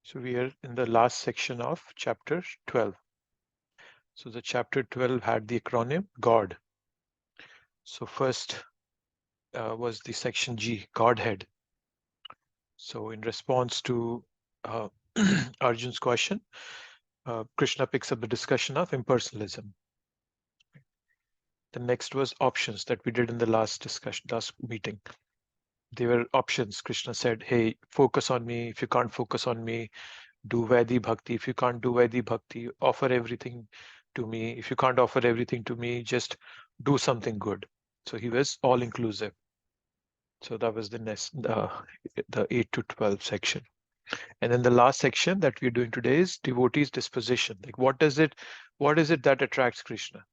So we are in the last section of chapter 12. So the chapter 12 had the acronym God. So first was the section G, Godhead. So in response to Arjun's question, Krishna picks up the discussion of impersonalism. The next was options that we did in the last meeting. They were options. Krishna said, hey, focus on me. If you can't focus on me, do Vaidhi Bhakti. If you can't do Vaidhi Bhakti, offer everything to me. If you can't offer everything to me, just do something good. So he was all inclusive. So that was the 8 to 12 section. And then the last section that we're doing today is devotee's disposition. Like what is it that attracts Krishna?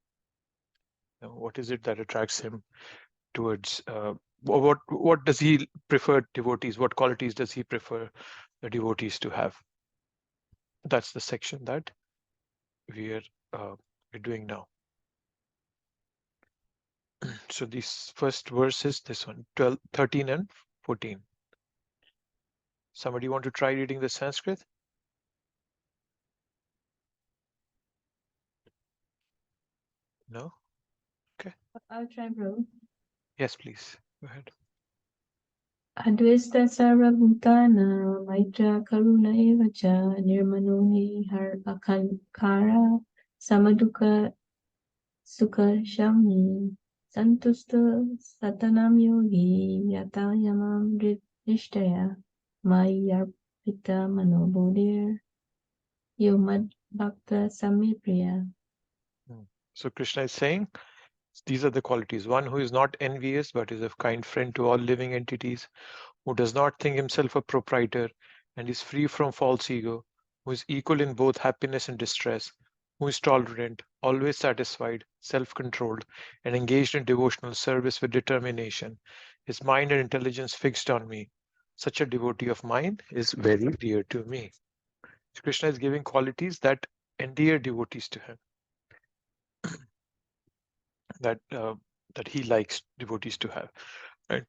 What is it that attracts him towards what does he prefer devotees? What qualities does he prefer the devotees to have? That's the section that we're we're doing now. So this first verse is this one, 12, 13 and 14. Somebody want to try reading the Sanskrit? No? Okay. I'll try, bro. Yes, please. Go ahead. Advesta sarvabhutana maitra karuna evacha nirmanoni har akankara samaduka sukha shami santusta satanam yogi yata yamam drishtaya mayarpita manobodhir yomad bhakta samipriya. So Krishna is saying these are the qualities. One who is not envious, but is a kind friend to all living entities, who does not think himself a proprietor and is free from false ego, who is equal in both happiness and distress, who is tolerant, always satisfied, self-controlled, and engaged in devotional service with determination, his mind and intelligence fixed on me. Such a devotee of mine is very dear to me. So Krishna is giving qualities that endear devotees to him, that that he likes devotees to have. Right.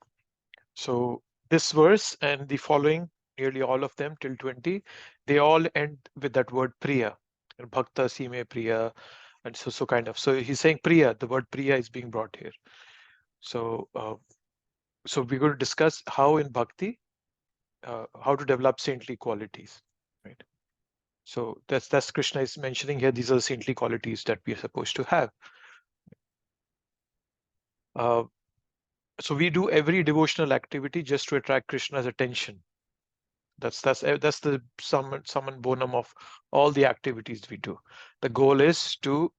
So this verse and the following, nearly all of them till 20, they all end with that word Priya. And Bhakta Sime Priya, and so kind of. So he's saying Priya, the word Priya is being brought here. So so we're going to discuss how in Bhakti, how to develop saintly qualities. Right. So that's Krishna is mentioning here. These are the saintly qualities that we are supposed to have. Uh, so we do every devotional activity just to attract Krishna's attention. That's the summon bonum of all the activities we do. The goal is to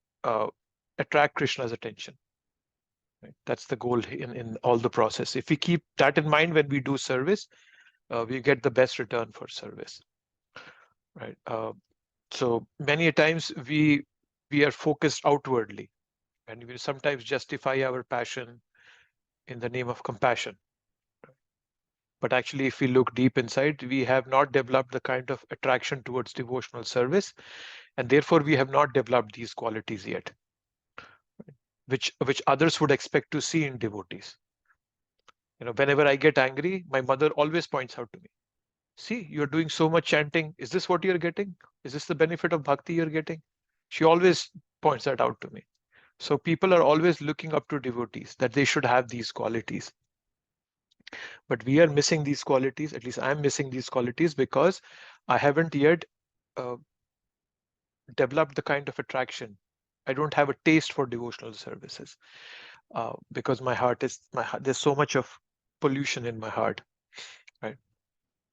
attract Krishna's attention. Right? That's the goal in all the process. If we keep that in mind when we do service, we get the best return for service. Right. So many times we are focused outwardly, and we sometimes justify our passion in the name of compassion. But actually, if we look deep inside, we have not developed the kind of attraction towards devotional service, and therefore we have not developed these qualities yet, which others would expect to see in devotees. Whenever I get angry, my mother always points out to me, see, you're doing so much chanting. Is this what you're getting? Is this the benefit of bhakti you're getting? She always points that out to me. So people are always looking up to devotees that they should have these qualities. But we are missing these qualities, at least I'm missing these qualities, because I haven't yet uh, developed the kind of attraction. I don't have a taste for devotional services because there's so much of pollution in my heart, right?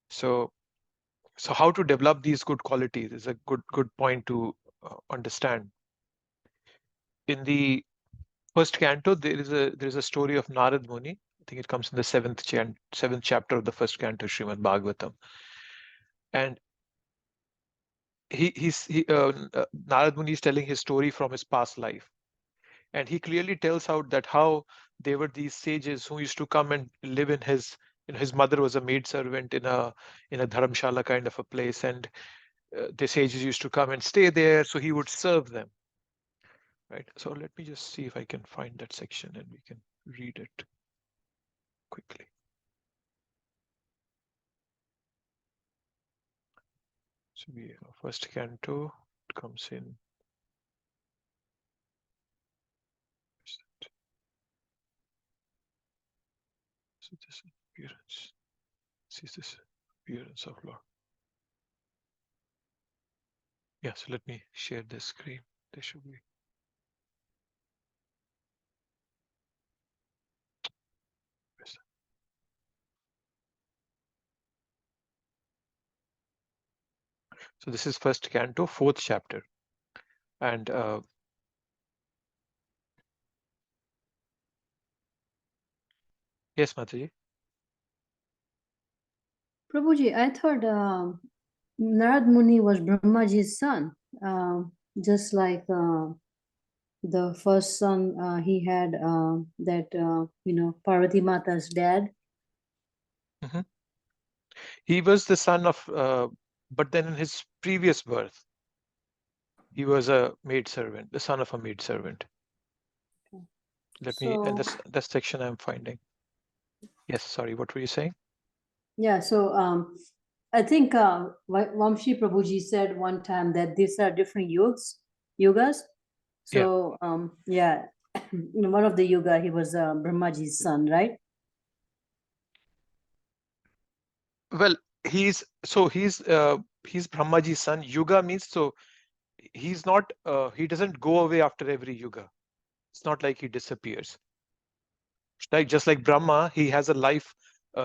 So so how to develop these good qualities is a good point to understand. In the first canto, there is a story of Narad Muni. I think it comes in the seventh chapter of the first canto, Srimad Bhagavatam, and Narad Muni is telling his story from his past life, and he clearly tells out that how there were these sages who used to come and live in his mother was a maid servant in a dharamshala kind of a place, and the sages used to come and stay there, so he would serve them. Right. So let me just see if I can find that section and we can read it quickly. So we first canto comes in. So this appearance. See this appearance of Lord. Yeah, so let me share this screen. There should be. So this is first canto, 4th chapter. And yes, Mataji. Prabhuji, I thought Narad Muni was Brahmaji's son, just like the first son he had, Parvati Mata's dad. He was the son of, but then in his previous birth, he was a maid servant, the son of a maid servant. Let me, and this section I'm finding. Yes, sorry, what were you saying? Yeah, so I think Vamshi Prabhuji said one time that these are different yugas. So yeah, in one of the yuga, he was Brahmaji's son, right? Well, he's Brahmaji's son. Yuga means, so he's not, he doesn't go away after every yuga. It's not like he disappears. Like just like Brahma, he has a life.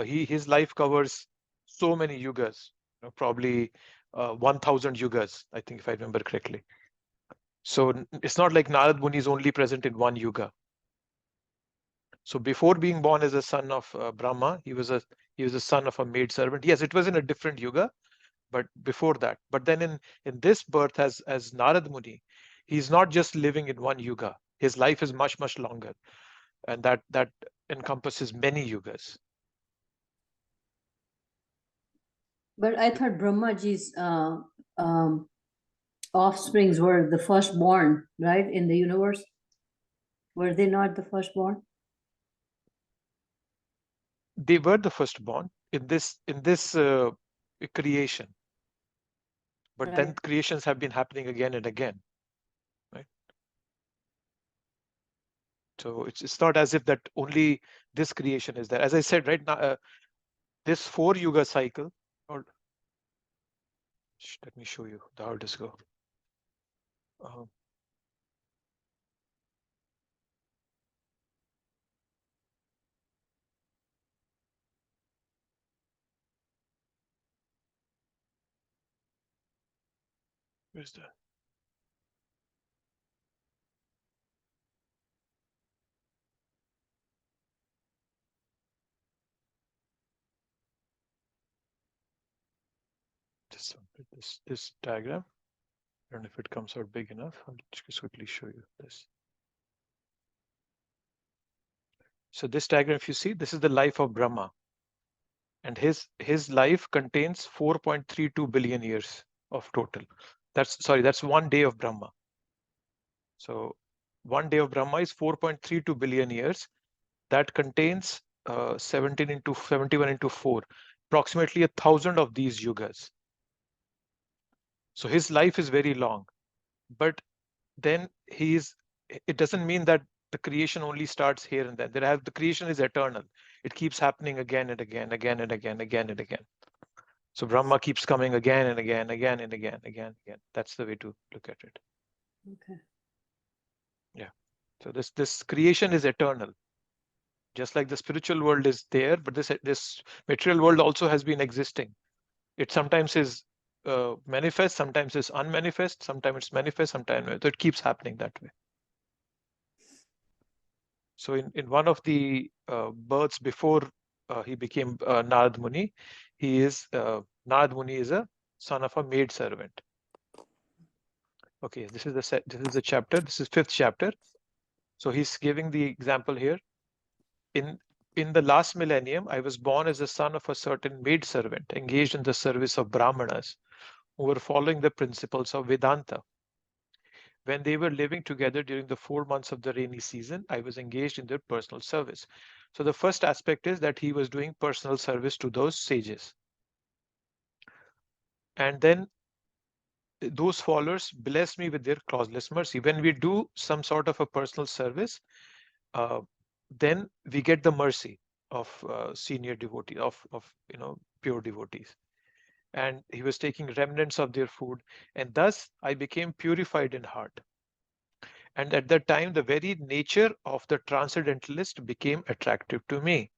His life covers so many yugas, probably 1,000 yugas, I think, if I remember correctly. So it's not like Narad Muni is only present in one yuga. So before being born as a son of Brahma, he was a son of a maid servant. Yes, it was in a different yuga, but before that. But then in this birth as Narad Muni, he's not just living in one yuga. His life is much, much longer, and that encompasses many yugas. But I thought Brahmaji's offsprings were the firstborn, right, in the universe. Were they not the firstborn? They were the firstborn in this creation, but then creations have been happening again and again, right? So it's not as if that only this creation is there. As I said, right now, this 4 yuga cycle, or let me show you how this go. Where's that? This diagram. I don't know if it comes out big enough. I'll just quickly show you this. So this diagram, if you see, this is the life of Brahma, and his life contains 4.32 billion years of total. That's 1 day of Brahma. So 1 day of Brahma is 4.32 billion years. That contains 17 into 71 into 4, approximately 1,000 of these yugas. So his life is very long, but then it doesn't mean that the creation only starts here and there. The creation is eternal. It keeps happening again and again, again and again, again and again. So Brahma keeps coming again and again, again and again, again, again. That's the way to look at it. Okay. Yeah. So this creation is eternal. Just like the spiritual world is there, but this material world also has been existing. It sometimes is manifest, sometimes is unmanifest, sometimes it's manifest, sometimes it keeps happening that way. So in one of the births before he became Narad Muni, Narad Muni is a son of a maid servant. Okay, this is the chapter. This is 5th chapter. So he's giving the example here. In the last millennium, I was born as the son of a certain maid servant engaged in the service of Brahmanas who were following the principles of Vedanta. When they were living together during the 4 months of the rainy season, I was engaged in their personal service. So the first aspect is that he was doing personal service to those sages. And then those followers bless me with their causeless mercy. When we do some sort of a personal service, then we get the mercy of senior devotee, of pure devotees. And he was taking remnants of their food, and thus I became purified in heart. And at that time, the very nature of the transcendentalist became attractive to me.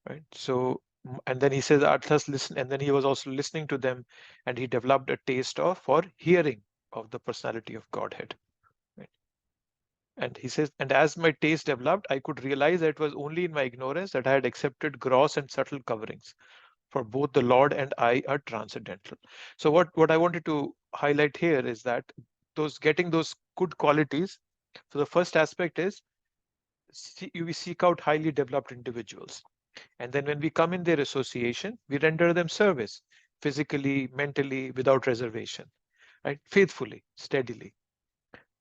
Right. So, and then he says, Arthas listen, and then he was also listening to them, and he developed a taste for hearing of the personality of Godhead. Right. And he says, and as my taste developed, I could realize that it was only in my ignorance that I had accepted gross and subtle coverings. For both the Lord and I are transcendental. So what I wanted to highlight here is that getting those good qualities. So the first aspect is we seek out highly developed individuals. And then when we come in their association, we render them service physically, mentally, without reservation, right? Faithfully, steadily.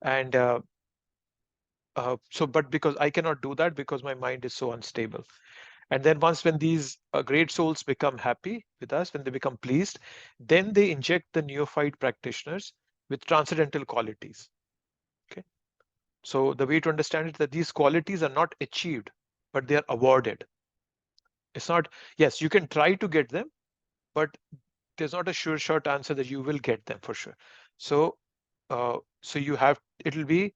And but because I cannot do that because my mind is so unstable. And then when these great souls become happy with us, when they become pleased, then they inject the neophyte practitioners with transcendental qualities. Okay. So the way to understand it is that these qualities are not achieved, but they are awarded. It's not, yes, you can try to get them, but there's not a sure short answer that you will get them for sure. So it'll be,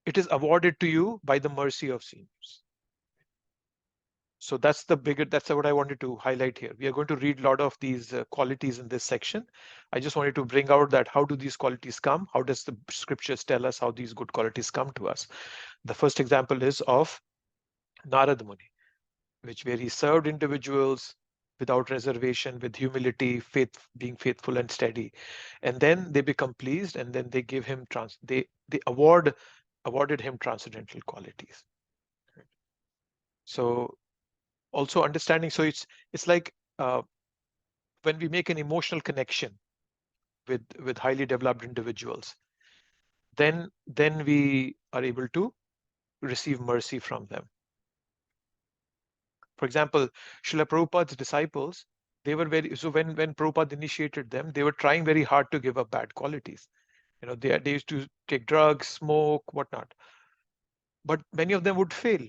it is awarded to you by the mercy of seniors. So that's what I wanted to highlight here. We are going to read a lot of these qualities in this section. I just wanted to bring out that how do these qualities come? How does the scriptures tell us how these good qualities come to us? The first example is of Narad Muni, where he served individuals without reservation, with humility, being faithful and steady. And then they become pleased, and then they give him they awarded him transcendental qualities. So also understanding, so it's like when we make an emotional connection with highly developed individuals, then we are able to receive mercy from them. For example, Srila Prabhupada's disciples, they were when Prabhupada initiated them, they were trying very hard to give up bad qualities. They used to take drugs, smoke, whatnot. But many of them would fail.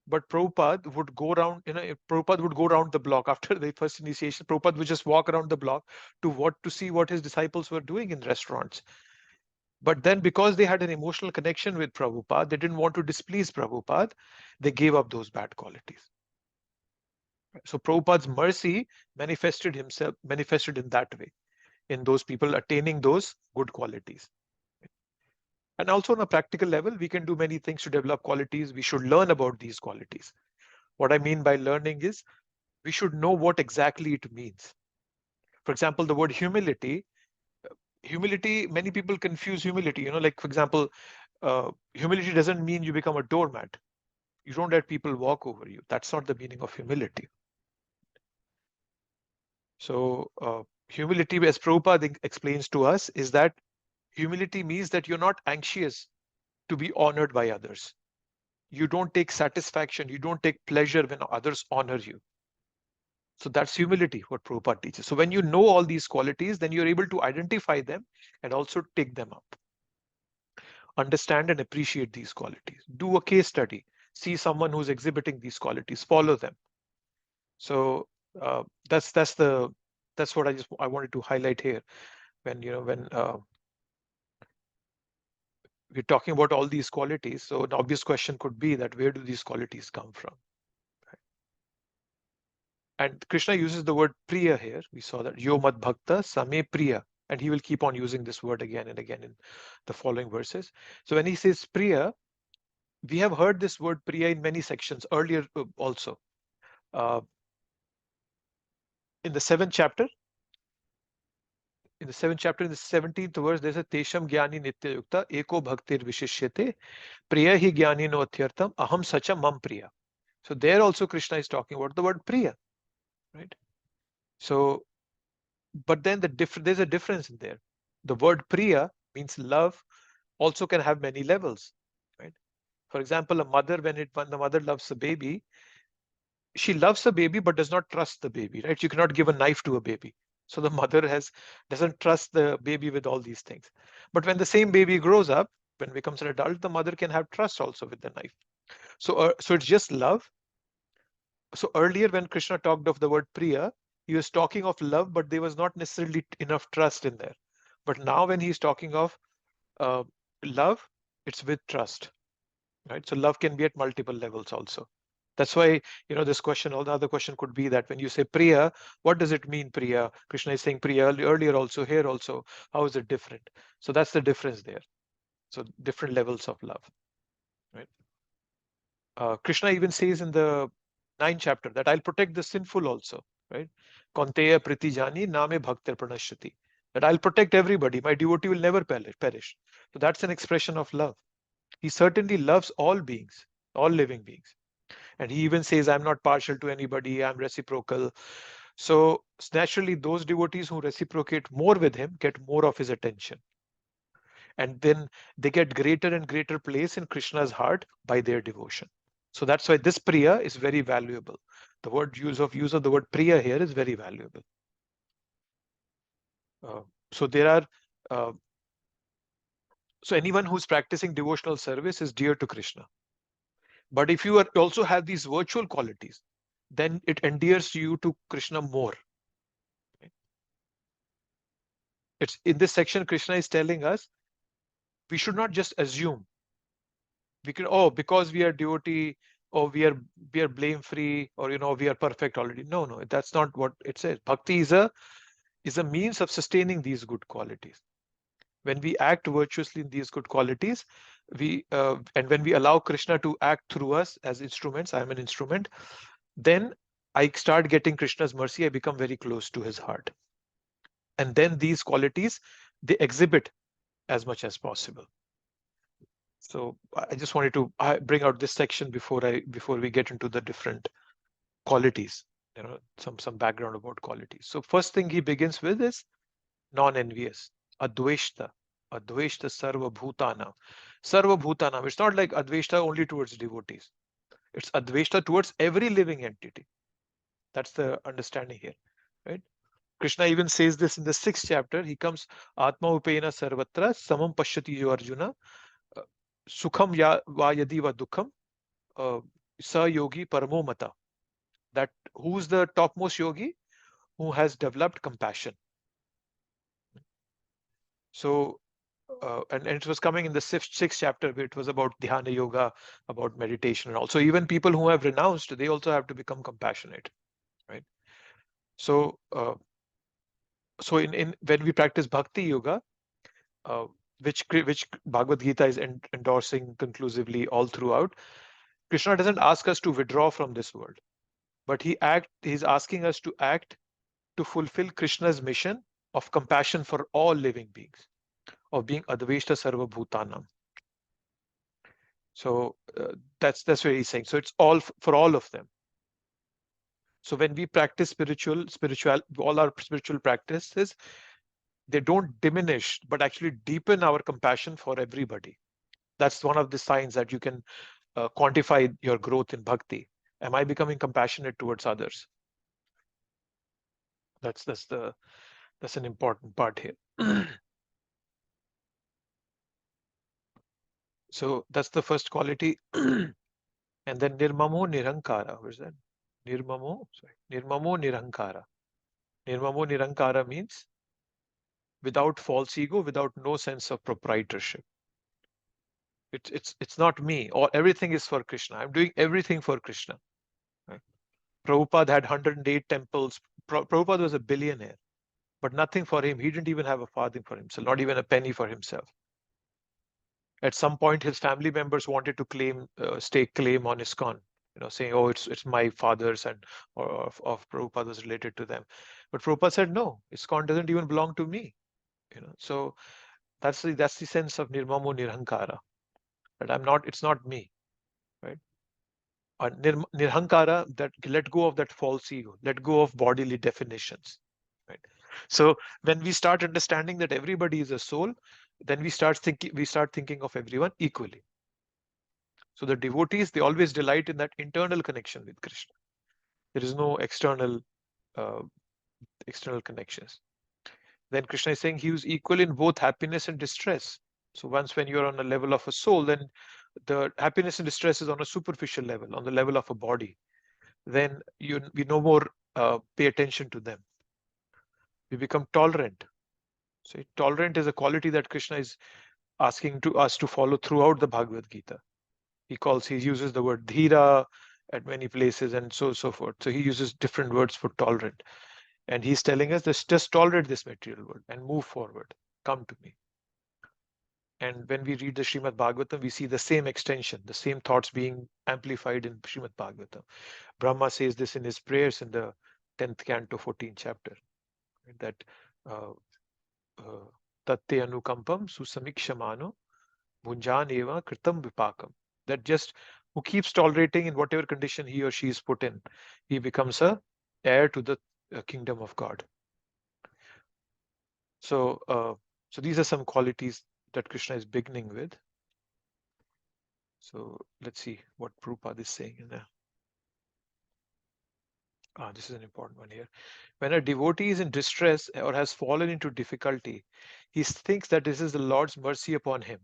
But Prabhupada would go around, Prabhupada would go around the block after the first initiation. Prabhupada would just walk around the block to see what his disciples were doing in restaurants. But then because they had an emotional connection with Prabhupada, they didn't want to displease Prabhupada. They gave up those bad qualities. So Prabhupada's mercy manifested in that way, in those people attaining those good qualities. And also on a practical level, we can do many things to develop qualities. We should learn about these qualities. What I mean by learning is we should know what exactly it means. For example, the word humility, many people confuse humility. Like, for example, humility doesn't mean you become a doormat. You don't let people walk over you. That's not the meaning of humility. So humility, as Prabhupada explains to us, is that humility means that you're not anxious to be honored by others. You don't take satisfaction, you don't take pleasure when others honor you. So that's humility, what Prabhupada teaches. So when you know all these qualities, then you're able to identify them and also take them up. Understand and appreciate these qualities. Do a case study. See someone who's exhibiting these qualities. Follow them. So that's what I wanted to highlight here. When we're talking about all these qualities, so an obvious question could be that where do these qualities come from? And Krishna uses the word priya here. We saw that yo mad bhakta same priya, and he will keep on using this word again and again in the following verses. So when he says priya, we have heard this word priya in many sections earlier also. In the 7th chapter, in the 17th verse, there's a Tesham Gyani Nitya Yukta Eko Bhaktir Vishishyate Priya hi Gyani no Atyartam Aham Sacha Mam Priya. So there also Krishna is talking about the word priya, right? So, but then there's a difference in there. The word priya means love, also can have many levels, right? For example, a mother, when the mother loves a baby, she loves the baby but does not trust the baby, right? You cannot give a knife to a baby. So the mother doesn't trust the baby with all these things. But when the same baby grows up, when it becomes an adult, the mother can have trust also with the knife. So it's just love. So earlier when Krishna talked of the word Priya, he was talking of love, but there was not necessarily enough trust in there. But now when he's talking of uh, love, it's with trust, right? So love can be at multiple levels also. That's why, this question, or the other question could be that when you say Priya, what does it mean, Priya? Krishna is saying Priya earlier also, here also. How is it different? So that's the difference there. So different levels of love, right? Krishna even says in the 9th chapter that I'll protect the sinful also, right? Konteya pritijani name bhaktir pranashyati. That I'll protect everybody. My devotee will never perish. So that's an expression of love. He certainly loves all beings, all living beings. And he even says, I'm not partial to anybody, I'm reciprocal. So naturally, those devotees who reciprocate more with him get more of his attention. And then they get greater and greater place in Krishna's heart by their devotion. So that's why this Priya is very valuable. The use of the word Priya here is very valuable. So there are so anyone who's practicing devotional service is dear to Krishna. But if you also have these virtual qualities, then it endears you to Krishna more. It's in this section, Krishna is telling us we should not just assume. We can, because we are devotee, or we are blame free, or we are perfect already. No, that's not what it says. Bhakti is a means of sustaining these good qualities. When we act virtuously in these good qualities, and when we allow Krishna to act through us as instruments, I'm an instrument, then I start getting Krishna's mercy. I become very close to his heart. And then these qualities, they exhibit as much as possible. So I just wanted to bring out this section before we get into the different qualities, some background about qualities. So first thing he begins with is non-envious, adveshta sarva bhutanam. Sarva bhutanam. It's not like adveshta only towards devotees. It's adveshta towards every living entity. That's the understanding here, right? Krishna even says this in the 6th chapter. He comes, Atma upena sarvatra samam pashyati yo Arjuna sukham va yadi va dukham sa yogi paramo mata. That who's the topmost yogi? Who has developed compassion. So, and it was coming in the 6th chapter, where it was about dhyana yoga, about meditation, and also even people who have renounced, they also have to become compassionate, right? So, in when we practice bhakti yoga, which Bhagavad Gita is endorsing conclusively all throughout, Krishna doesn't ask us to withdraw from this world, but he's asking us to act to fulfill Krishna's mission of compassion for all living beings, of being Adveshta Sarva Bhutanam. So that's what he's saying. So it's all for all of them. So when we practice spiritual, all our spiritual practices, they don't diminish, but actually deepen our compassion for everybody. That's one of the signs that you can quantify your growth in bhakti. Am I becoming compassionate towards others? That's an important part here. So that's the first quality. And then nirmamo nirankara. What is that? Nirmamo nirankara. Nirmamo nirankara means without false ego, without no sense of proprietorship. It's not me, or everything is for Krishna. I'm doing everything for Krishna. Right? Prabhupada had 108 temples. Prabhupada was a billionaire, but nothing for him. He didn't even have a farthing for himself, not even a penny for himself. At some point, his family members wanted to stake claim on ISKCON, saying, "Oh, it's my father's and or of Prabhupada was related to them." But Prabhupada said, "No, ISKCON doesn't even belong to me." So that's the sense of nirmamo nirankara. That it's not me, right? Nirhankara, that let go of that false ego, let go of bodily definitions, right? So when we start understanding that everybody is a soul, then we start thinking of everyone equally. So the devotees, they always delight in that internal connection with Krishna. There is no external connections. Then Krishna is saying he is equal in both happiness and distress. So once when you're on a level of a soul, then the happiness and distress is on a superficial level, on the level of a body. Then we no more pay attention to them. We become tolerant. So tolerant is a quality that Krishna is asking to us to follow throughout the Bhagavad Gita. He uses the word dhira at many places and so forth. So he uses different words for tolerant. And he's telling us this, just tolerate this material world and move forward. Come to me. And when we read the Srimad Bhagavatam, we see the same extension, the same thoughts being amplified in Srimad Bhagavatam. Brahma says this in his prayers in the 10th canto, 14th chapter, that tatte anukampam susamikshamano bhunjan eva kritam vipakam. That just who keeps tolerating in whatever condition he or she is put in, he becomes a heir to the kingdom of God. So, so these are some qualities that Krishna is beginning with. So let's see what Prabhupada is saying in there. This is an important one here. When a devotee is in distress or has fallen into difficulty, he thinks that this is the Lord's mercy upon him.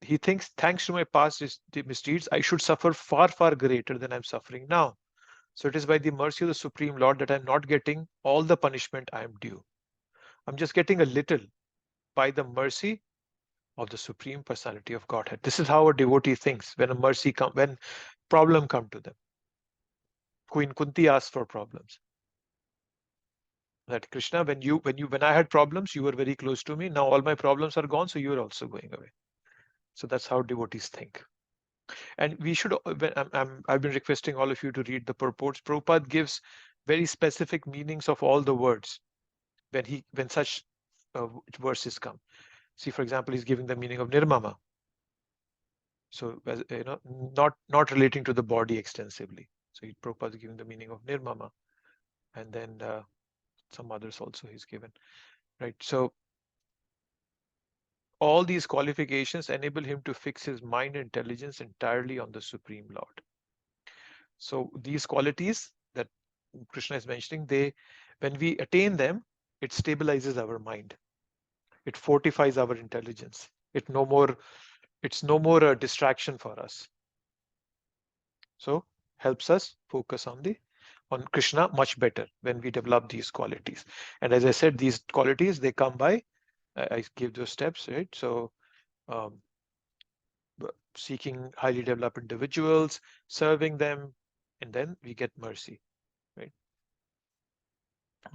He thinks, thanks to my past misdeeds, I should suffer far, far greater than I'm suffering now. So it is by the mercy of the Supreme Lord that I'm not getting all the punishment I am due. I'm just getting a little by the mercy of the Supreme Personality of Godhead. This is how a devotee thinks when when problem come to them. Queen Kunti asked for problems. That Krishna, when I had problems, you were very close to me. Now all my problems are gone, so you are also going away. So that's how devotees think. And we should, I've been requesting all of you to read the purports. Prabhupada gives very specific meanings of all the words when such verses come. See, for example, he's giving the meaning of nirmama. So, not relating to the body extensively. So Prabhupada is giving the meaning of nirmama. And then some others also he's given, right? So all these qualifications enable him to fix his mind and intelligence entirely on the Supreme Lord. So these qualities that Krishna is mentioning, when we attain them, it stabilizes our mind. It fortifies our intelligence. It's no more a distraction for us. So helps us focus on Krishna much better when we develop these qualities. And as I said, these qualities, they come by, I gave those steps, right? So seeking highly developed individuals, serving them, and then we get mercy, right?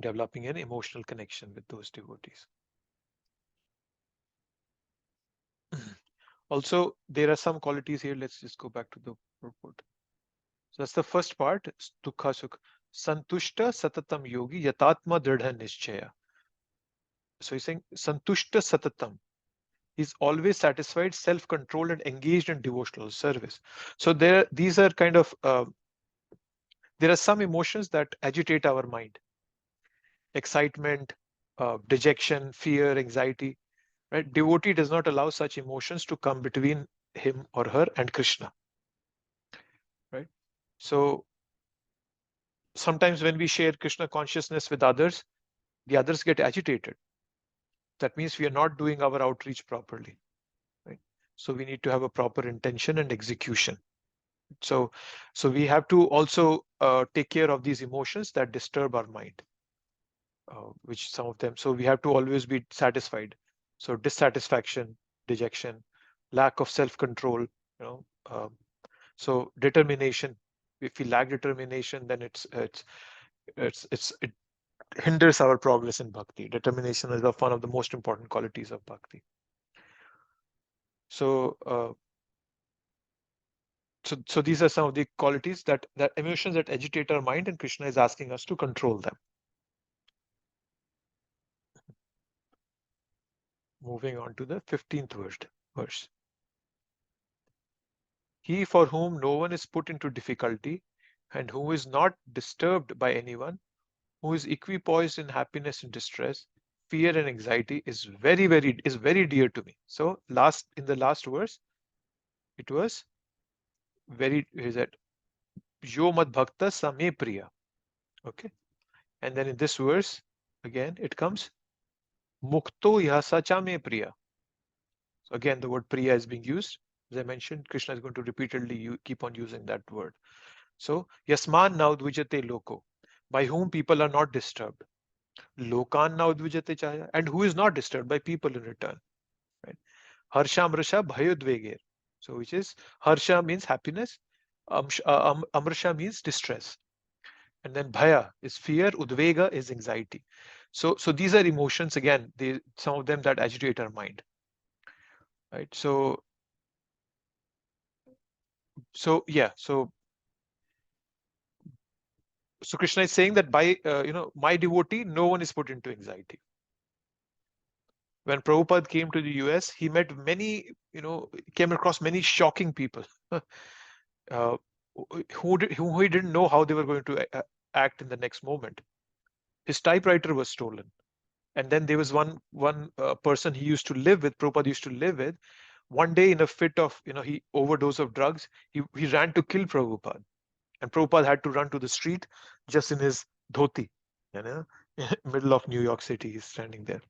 Developing an emotional connection with those devotees. Also, there are some qualities here. Let's just go back to the purport. So that's the first part, dukha sukha. Santushta satatam yogi yatatma dridha nischaya. So he's saying santushta satatam. He's always satisfied, self-controlled, and engaged in devotional service. So these are kind of, there are some emotions that agitate our mind. Excitement, dejection, fear, anxiety. Right? Devotee does not allow such emotions to come between him or her and Krishna. Right? So sometimes when we share Krishna consciousness with others, the others get agitated. That means we are not doing our outreach properly. Right? So we need to have a proper intention and execution. So we have to also take care of these emotions that disturb our mind, which some of them. So we have to always be satisfied. So dissatisfaction, dejection, lack of self-control, so determination. If we lack determination, then it hinders our progress in bhakti. Determination is one of the most important qualities of bhakti. So so these are some of the qualities that emotions that agitate our mind, and Krishna is asking us to control them. Moving on to the 15th verse. He for whom no one is put into difficulty and who is not disturbed by anyone, who is equipoised in happiness and distress, fear and anxiety, is very dear to me. So in the last verse, it was very, is that Yo mad bhakta same priya. Okay. And then in this verse, again, it comes mukto yasacha me priya. So again, the word priya is being used. As I mentioned, Krishna is going to repeatedly keep on using that word. So, yasman now dvijate loko, by whom people are not disturbed. Lokan now dvijate chaya, and who is not disturbed by people in return. Right? Harsha amrisha bhayudveger. So, which is harsha means happiness, amrisha means distress, and then bhaya is fear, udvega is anxiety. So these are emotions again. Some of them that agitate our mind. Right. So yeah. So Krishna is saying that by my devotee, no one is put into anxiety. When Prabhupada came to the US, he met many, came across many shocking people who he didn't know how they were going to act in the next moment. His typewriter was stolen. And then there was one person he used to live with, Prabhupada used to live with. One day in a fit of, he overdose of drugs, he ran to kill Prabhupada. And Prabhupada had to run to the street just in his dhoti, middle of New York City, he's standing there.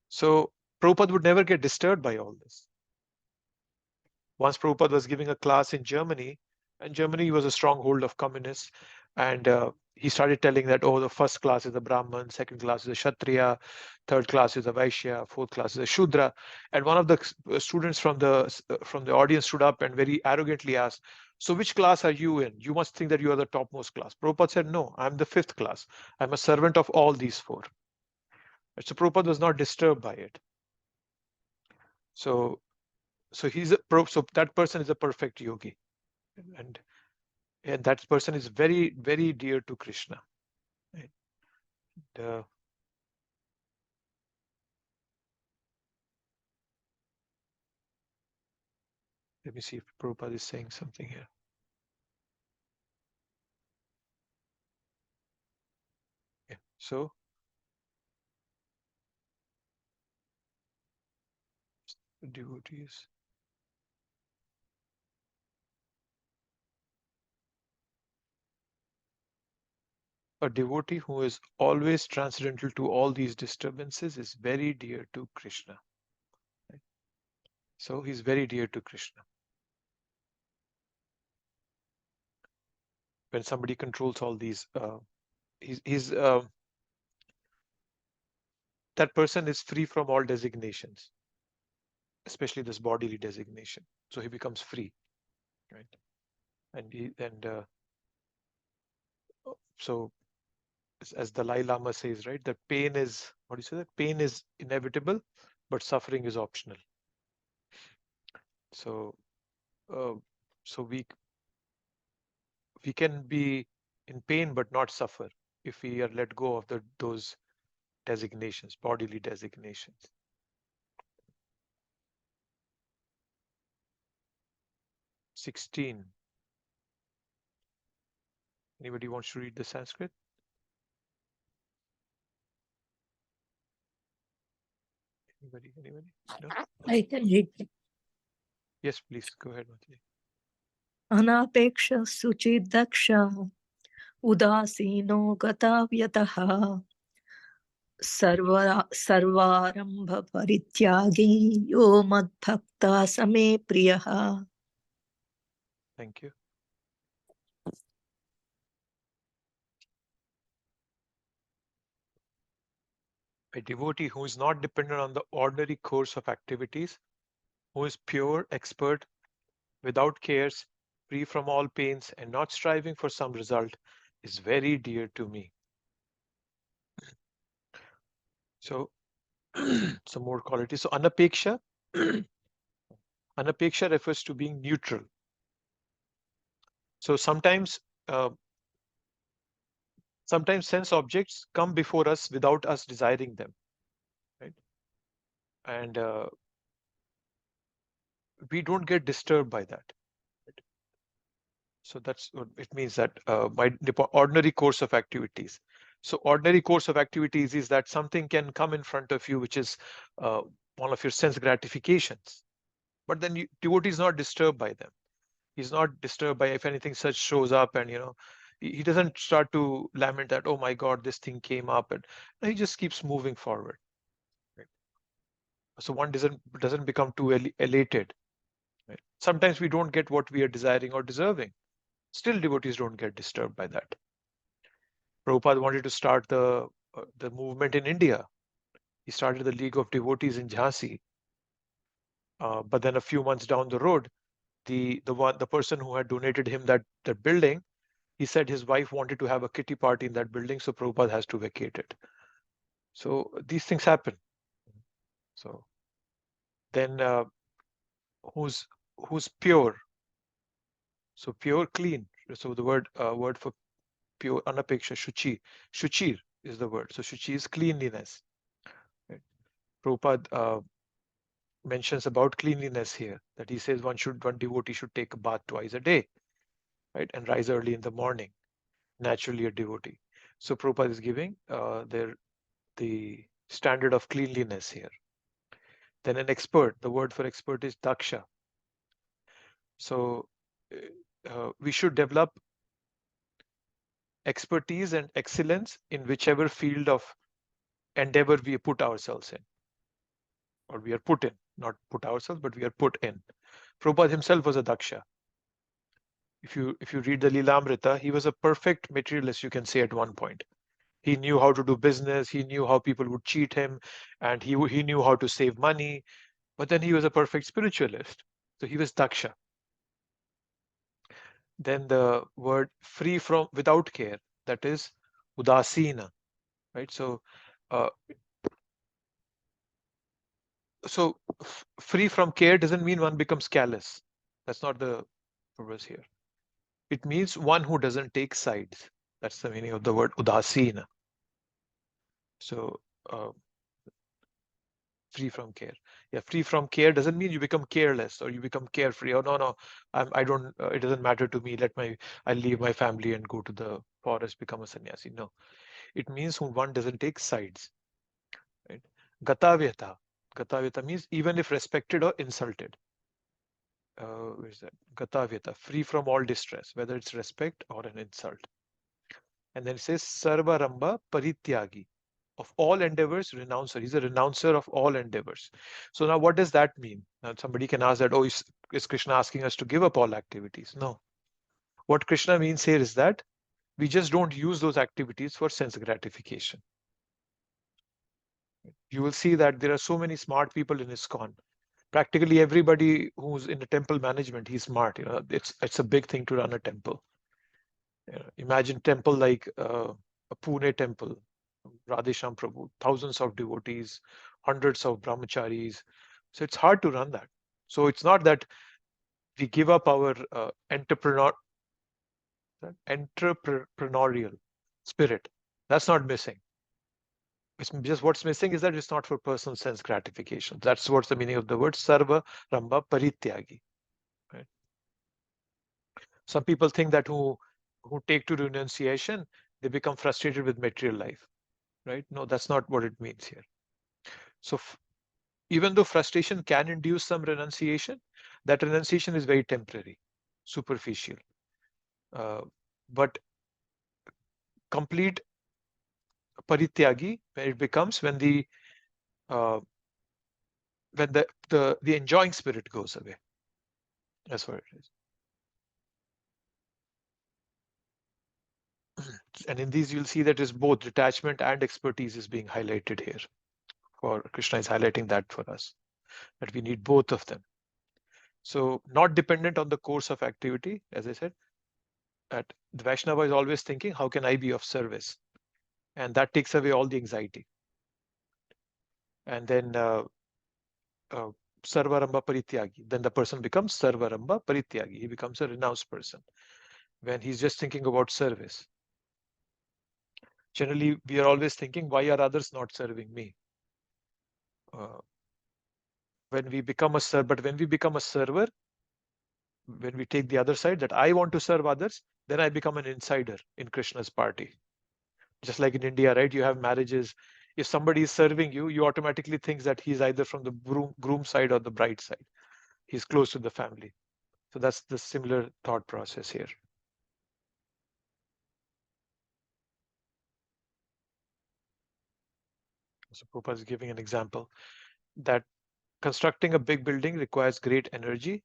So Prabhupada would never get disturbed by all this. Once Prabhupada was giving a class in Germany, and Germany was a stronghold of communists, and he started telling that, oh, the first class is a Brahman, second class is a Kshatriya, third class is a Vaishya, fourth class is a Shudra. And one of the students from the audience stood up and very arrogantly asked, so which class are you in? You must think that you are the topmost class. Prabhupada said, no, I'm the fifth class. I'm a servant of all these four. So Prabhupada was not disturbed by it. So that person is a perfect yogi, and that person is very, very dear to Krishna. Right? Let me see if Prabhupada is saying something here. Yeah. So devotees. A devotee who is always transcendental to all these disturbances is very dear to Krishna. Right? So he's very dear to Krishna. When somebody controls all these, that person is free from all designations, especially this bodily designation. So he becomes free, right? So as the Dalai Lama says, right, that pain is, what do you say, that pain is inevitable, but suffering is optional. So we can be in pain but not suffer if we are let go of those designations, bodily designations. 16. Anybody wants to read the Sanskrit? Anybody? No? I can read. Yes, please go ahead, Mataji. Anapeksha suchidaksha udasino gatavyataha sarvarambha parityagi yo madbhakta same priyaha. Thank you. A devotee who is not dependent on the ordinary course of activities, who is pure, expert, without cares, free from all pains, and not striving for some result, is very dear to me. So, some more qualities. So, anapeksha. Anapeksha refers to being neutral. So sometimes sense objects come before us without us desiring them, right? And we don't get disturbed by that. Right? So that's what it means, that by the ordinary course of activities. So ordinary course of activities is that something can come in front of you, which is one of your sense gratifications, but then devotee is not disturbed by them. He's not disturbed by if anything such shows up, and he doesn't start to lament that, oh my God, this thing came up, and no, he just keeps moving forward. Right? So one doesn't become too elated. Right? Sometimes we don't get what we are desiring or deserving. Still, devotees don't get disturbed by that. Prabhupada wanted to start the movement in India. He started the League of Devotees in Jhansi. But then a few months down the road, the person who had donated him that building, he said his wife wanted to have a kitty party in that building, so Prabhupada has to vacate it. So these things happen. So then who's pure? So pure, clean. So the word for pure, anapeksha, shuchi. Shuchir is the word. So shuchi is cleanliness. Right? Prabhupada mentions about cleanliness here, that he says one devotee should take a bath twice a day, right, and rise early in the morning. Naturally a devotee. So Prabhupada is giving the standard of cleanliness here. Then an expert, the word for expert is daksha. So we should develop expertise and excellence in whichever field of endeavor we put ourselves in, or we are put in, not put ourselves, but we are put in. Prabhupada himself was a daksha. If you read the Lilamrita, he was a perfect materialist, you can say, at one point. He knew how to do business, he knew how people would cheat him, and he knew how to save money, but then he was a perfect spiritualist. So he was daksha. Then the word free from, without care, that is udasina, right? So free from care doesn't mean one becomes callous. That's not the purpose here. It means one who doesn't take sides. That's the meaning of the word udasina. So free from care. Yeah, free from care doesn't mean you become careless or you become carefree. Oh no, I don't. It doesn't matter to me. I'll leave my family and go to the forest, become a sannyasi. No, it means one doesn't take sides. Right? Gatavyata. Gatavyata means even if respected or insulted. Where is that? Gatavyata, free from all distress, whether it's respect or an insult. And then it says Sarva Ramba Parityagi. Of all endeavors, renouncer. He's a renouncer of all endeavors. So now what does that mean? Now somebody can ask that, oh, is Krishna asking us to give up all activities? No. What Krishna means here is that we just don't use those activities for sense gratification. You will see that there are so many smart people in ISKCON. Practically everybody who's in the temple management, he's smart. It's a big thing to run a temple. Imagine temple like a Pune temple, Radhesham Prabhu, thousands of devotees, hundreds of brahmacharis. So it's hard to run that. So it's not that we give up our entrepreneurial spirit. That's not missing. It's just what's missing is that it's not for personal sense gratification. That's what's the meaning of the word Sarva Ramba Parityagi. Right? Some people think that who take to renunciation, they become frustrated with material life. Right? No, that's not what it means here. So even though frustration can induce some renunciation, that renunciation is very temporary, superficial. But complete parityagi, when it becomes when the enjoying spirit goes away. That's what it is. And in these, you'll see that is both detachment and expertise is being highlighted here. For Krishna is highlighting that for us, that we need both of them. So not dependent on the course of activity, as I said, that the Vaishnava is always thinking, how can I be of service? And that takes away all the anxiety. And then Sarvaramba Parityagi, then the person becomes Sarvaramba Parityagi. He becomes a renounced person when he's just thinking about service. Generally, we are always thinking, why are others not serving me? When we become a server, when we take the other side, that I want to serve others, then I become an insider in Krishna's party. Just like in India, right? You have marriages. If somebody is serving you, you automatically think that he's either from the groom side or the bride side. He's close to the family. So that's the similar thought process here. So Prabhupada is giving an example that constructing a big building requires great energy,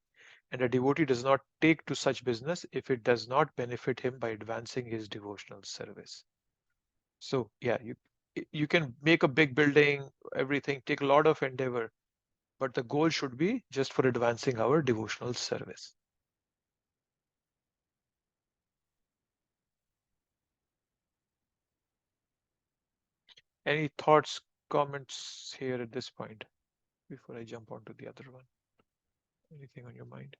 and a devotee does not take to such business if it does not benefit him by advancing his devotional service. So yeah, you can make a big building, everything, take a lot of endeavor, but the goal should be just for advancing our devotional service. Any thoughts, comments here at this point before I jump on to the other one? Anything on your mind?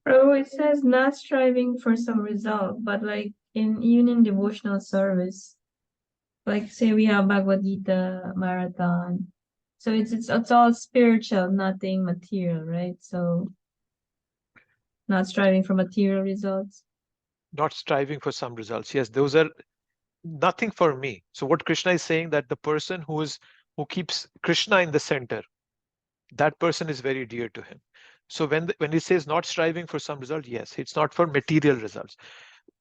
Bro, it says not striving for some result, but like even in devotional service, like say we have Bhagavad Gita marathon, so it's all spiritual, nothing material, right? So not striving for material results. Not striving for some results. Yes, those are nothing for me. So what Krishna is saying, that the person who keeps Krishna in the center, that person is very dear to him. So when he says not striving for some result, yes, it's not for material results.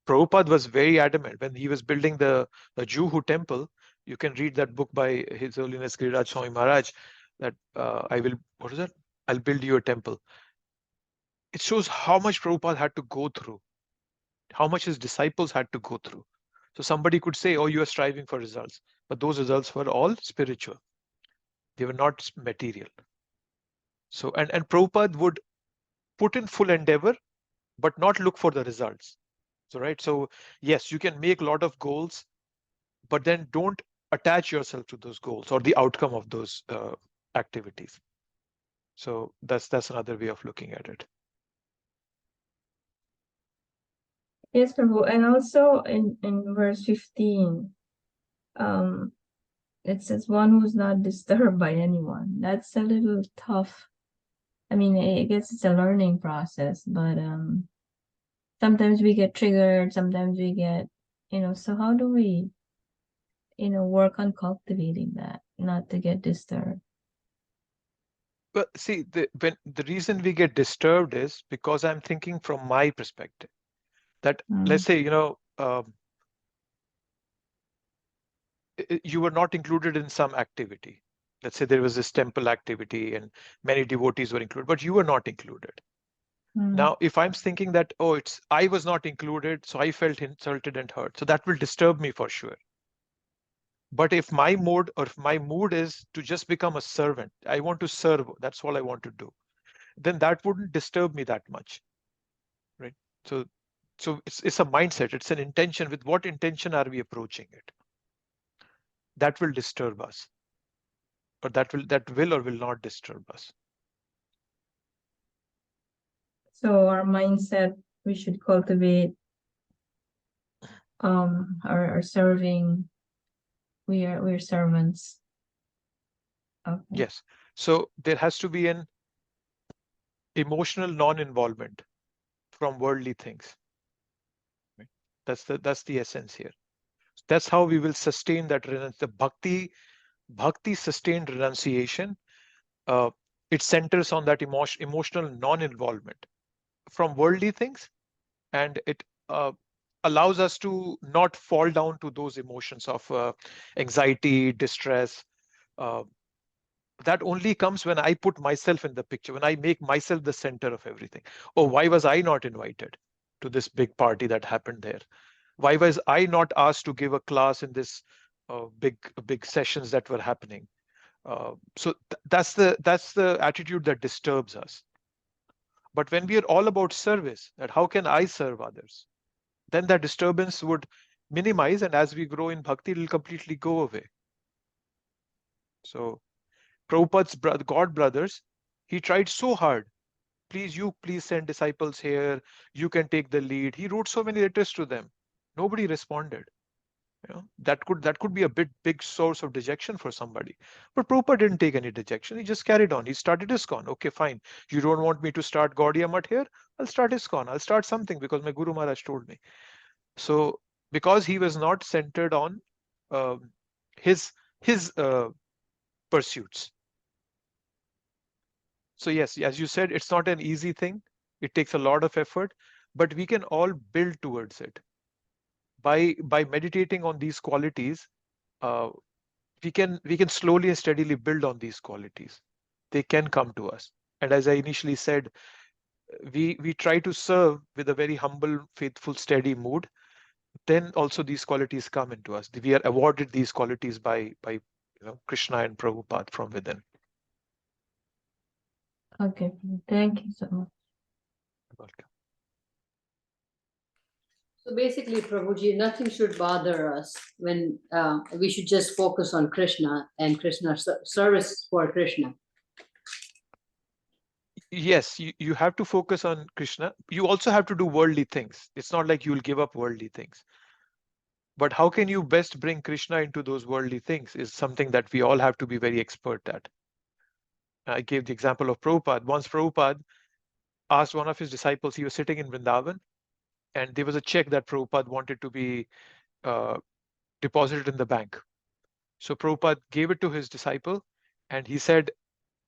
Prabhupada was very adamant when he was building the Juhu temple. You can read that book by His Holiness Giriraj Swami Maharaj, that what is that? I'll build you a temple. It shows how much Prabhupada had to go through, how much his disciples had to go through. So somebody could say, oh, you are striving for results, but those results were all spiritual. They were not material. So, and Prabhupada would put in full endeavor, but not look for the results. So, right. So yes, you can make a lot of goals, but then don't attach yourself to those goals or the outcome of those activities. So that's another way of looking at it. Yes, Prabhu. And also in verse 15, it says one who's not disturbed by anyone. That's a little tough. I mean, I guess it's a learning process, but sometimes we get triggered, sometimes we get, so how do we, work on cultivating that, not to get disturbed? Well, see, the reason we get disturbed is because I'm thinking from my perspective. That let's say, you were not included in some activity. Let's say there was this temple activity and many devotees were included, but you were not included. Now, if I'm thinking that, oh, I was not included, so I felt insulted and hurt, so that will disturb me for sure. But if my mood is to just become a servant, I want to serve, that's all I want to do, then that wouldn't disturb me that much, right? So it's a mindset, it's an intention. With what intention are we approaching it? That will disturb us, or that will or will not disturb us. So our mindset, we should cultivate our serving. We're servants. Okay. Yes. So there has to be an emotional non-involvement from worldly things. Right? That's the essence here. That's how we will sustain that the bhakti sustained renunciation. It centers on that emotional non-involvement from worldly things, and it allows us to not fall down to those emotions of anxiety, distress. That only comes when I put myself in the picture, when I make myself the center of everything. Oh, why was I not invited to this big party that happened there? Why was I not asked to give a class in this big sessions that were happening? So that's the attitude that disturbs us. But when we are all about service, that how can I serve others, then that disturbance would minimize, and as we grow in bhakti, it will completely go away. So Prabhupada's God brothers, he tried so hard. Please send disciples here. You can take the lead. He wrote so many letters to them. Nobody responded. That could be a big source of dejection for somebody. But Prabhupada didn't take any dejection. He just carried on. He started ISKCON. Okay, fine. You don't want me to start Gaudiya Math here? I'll start ISKCON. I'll start something because my Guru Maharaj told me. So because he was not centered on his pursuits. So yes, as you said, it's not an easy thing. It takes a lot of effort, but we can all build towards it. By meditating on these qualities, uh, we can slowly and steadily build on these qualities. They can come to us. And as I initially said, we try to serve with a very humble, faithful, steady mood. Then also these qualities come into us. We are awarded these qualities by Krishna and Prabhupada from within. Okay, thank you so much. Welcome. So basically, Prabhuji, nothing should bother us when we should just focus on Krishna and Krishna service for Krishna. Yes, you have to focus on Krishna. You also have to do worldly things. It's not like you'll give up worldly things. But how can you best bring Krishna into those worldly things is something that we all have to be very expert at. I gave the example of Prabhupada. Once Prabhupada asked one of his disciples, he was sitting in Vrindavan, and there was a check that Prabhupada wanted to be deposited in the bank. So Prabhupada gave it to his disciple, and he said,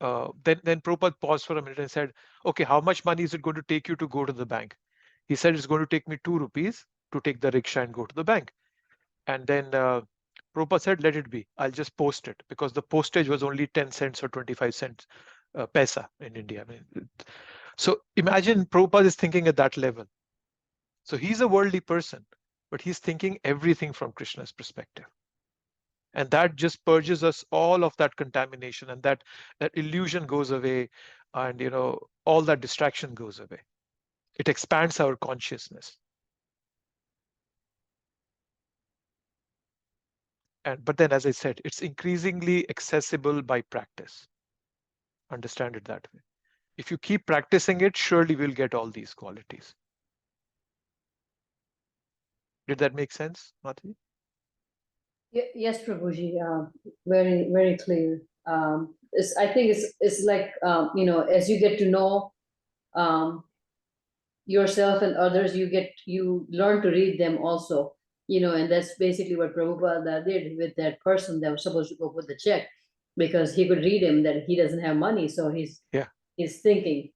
then Prabhupada paused for a minute and said, okay, how much money is it going to take you to go to the bank? He said, it's going to take me 2 rupees to take the rickshaw and go to the bank. And then Prabhupada said, let it be. I'll just post it, because the postage was only 10 cents or 25 cents paisa in India. I mean, so imagine Prabhupada is thinking at that level. So he's a worldly person, but he's thinking everything from Krishna's perspective. And that just purges us all of that contamination, and that illusion goes away, and all that distraction goes away. It expands our consciousness. But then, as I said, it's increasingly accessible by practice. Understand it that way. If you keep practicing it, surely we'll get all these qualities. Did that make sense, Mataji? Yes, Prabhuji, very, very clear. I think it's like, as you get to know yourself and others, you learn to read them also, and that's basically what Prabhupada did with that person that was supposed to go put the check, because he could read him that he doesn't have money, so he's thinking,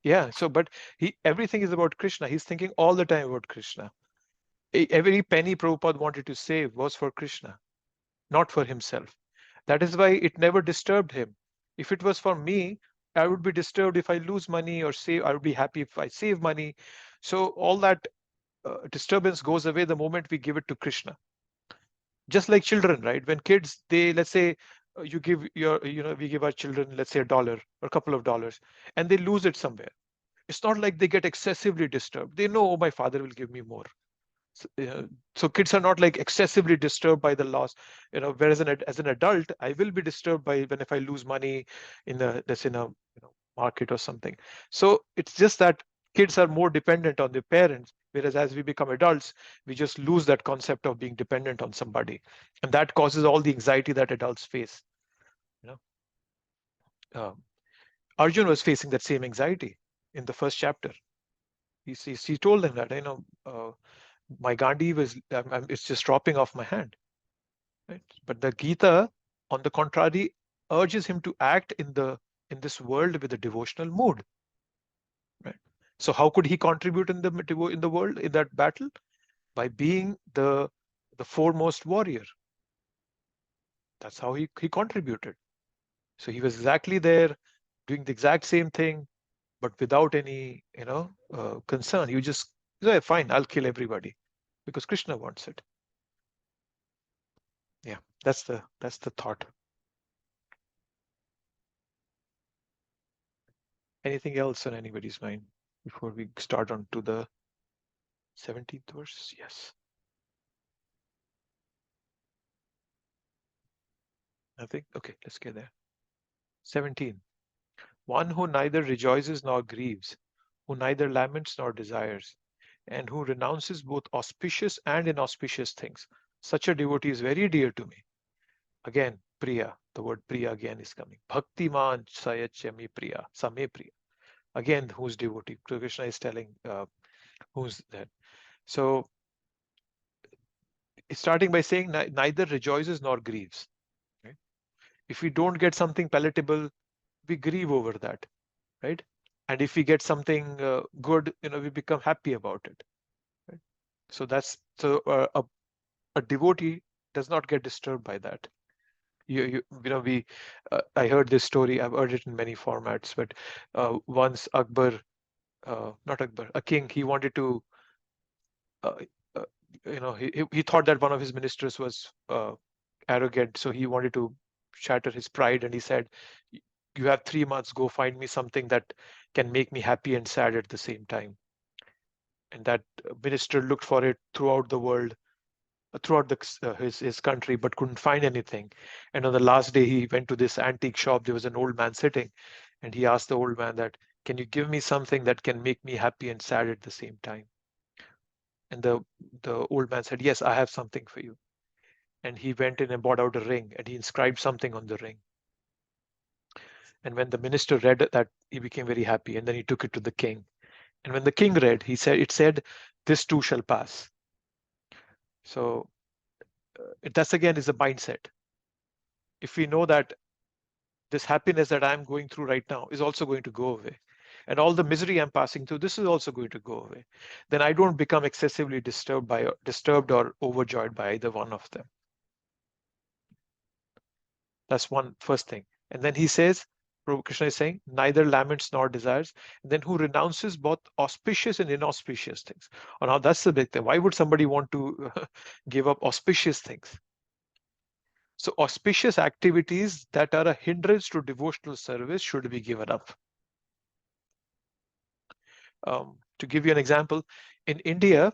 Yeah. So, but everything is about Krishna. He's thinking all the time about Krishna. Every penny Prabhupada wanted to save was for Krishna, not for himself. That is why it never disturbed him. If it was for me, I would be disturbed if I lose money or save. I would be happy if I save money. So all that disturbance goes away the moment we give it to Krishna. Just like children, right? When kids, let's say you give we give our children, let's say $1 or a couple of dollars, and they lose it somewhere. It's not like they get excessively disturbed. They know, oh, my father will give me more. So kids are not like excessively disturbed by the loss, whereas as an adult, I will be disturbed by if I lose money in a market or something. So it's just that kids are more dependent on their parents, whereas as we become adults, we just lose that concept of being dependent on somebody, and that causes all the anxiety that adults face. Arjun was facing that same anxiety in the first chapter. He told them that my Gandhi it's just dropping off my hand. Right? But the Gita, on the contrary, urges him to act in this world with a devotional mood. Right? So how could he contribute in the world, in that battle? By being the foremost warrior. That's how he contributed. So he was exactly there, doing the exact same thing, but without any concern. You just say, fine, I'll kill everybody because Krishna wants it. Yeah, that's the thought. Anything else on anybody's mind before we start on to the 17th verse? Yes. Nothing? Okay, let's get there. 17. One who neither rejoices nor grieves, who neither laments nor desires, and who renounces both auspicious and inauspicious things. Such a devotee is very dear to me. Again, Priya, the word Priya again is coming. Bhaktiman sayachami Priya, Same Priya. Again, who's devotee? Krishna is telling who's that. So, starting by saying neither rejoices nor grieves. Right? If we don't get something palatable, we grieve over that, right? And if we get something good, we become happy about it. Right? So a devotee does not get disturbed by that. I heard this story. I've heard it in many formats, but once Akbar, not Akbar, a king, he wanted to, uh, uh, he thought that one of his ministers was arrogant, so he wanted to shatter his pride, and he said, "You have 3 months. Go find me something that can make me happy and sad at the same time." And that minister looked for it throughout the world, throughout his country, but couldn't find anything. And on the last day, he went to this antique shop. There was an old man sitting, and he asked the old man that, "Can you give me something that can make me happy and sad at the same time?" And the old man said, "Yes, I have something for you." And he went in and bought out a ring, and he inscribed something on the ring. And when the minister read that, he became very happy, and then he took it to the king. And when the king read, it said, "This too shall pass." So that's again is a mindset. If we know that this happiness that I'm going through right now is also going to go away, and all the misery I'm passing through, this is also going to go away, then I don't become excessively disturbed or overjoyed by either one of them. That's one first thing. And then he says, Krishna is saying, neither laments nor desires. And then who renounces both auspicious and inauspicious things. Oh, now that's the big thing. Why would somebody want to give up auspicious things? So auspicious activities that are a hindrance to devotional service should be given up. To give you an example, in India,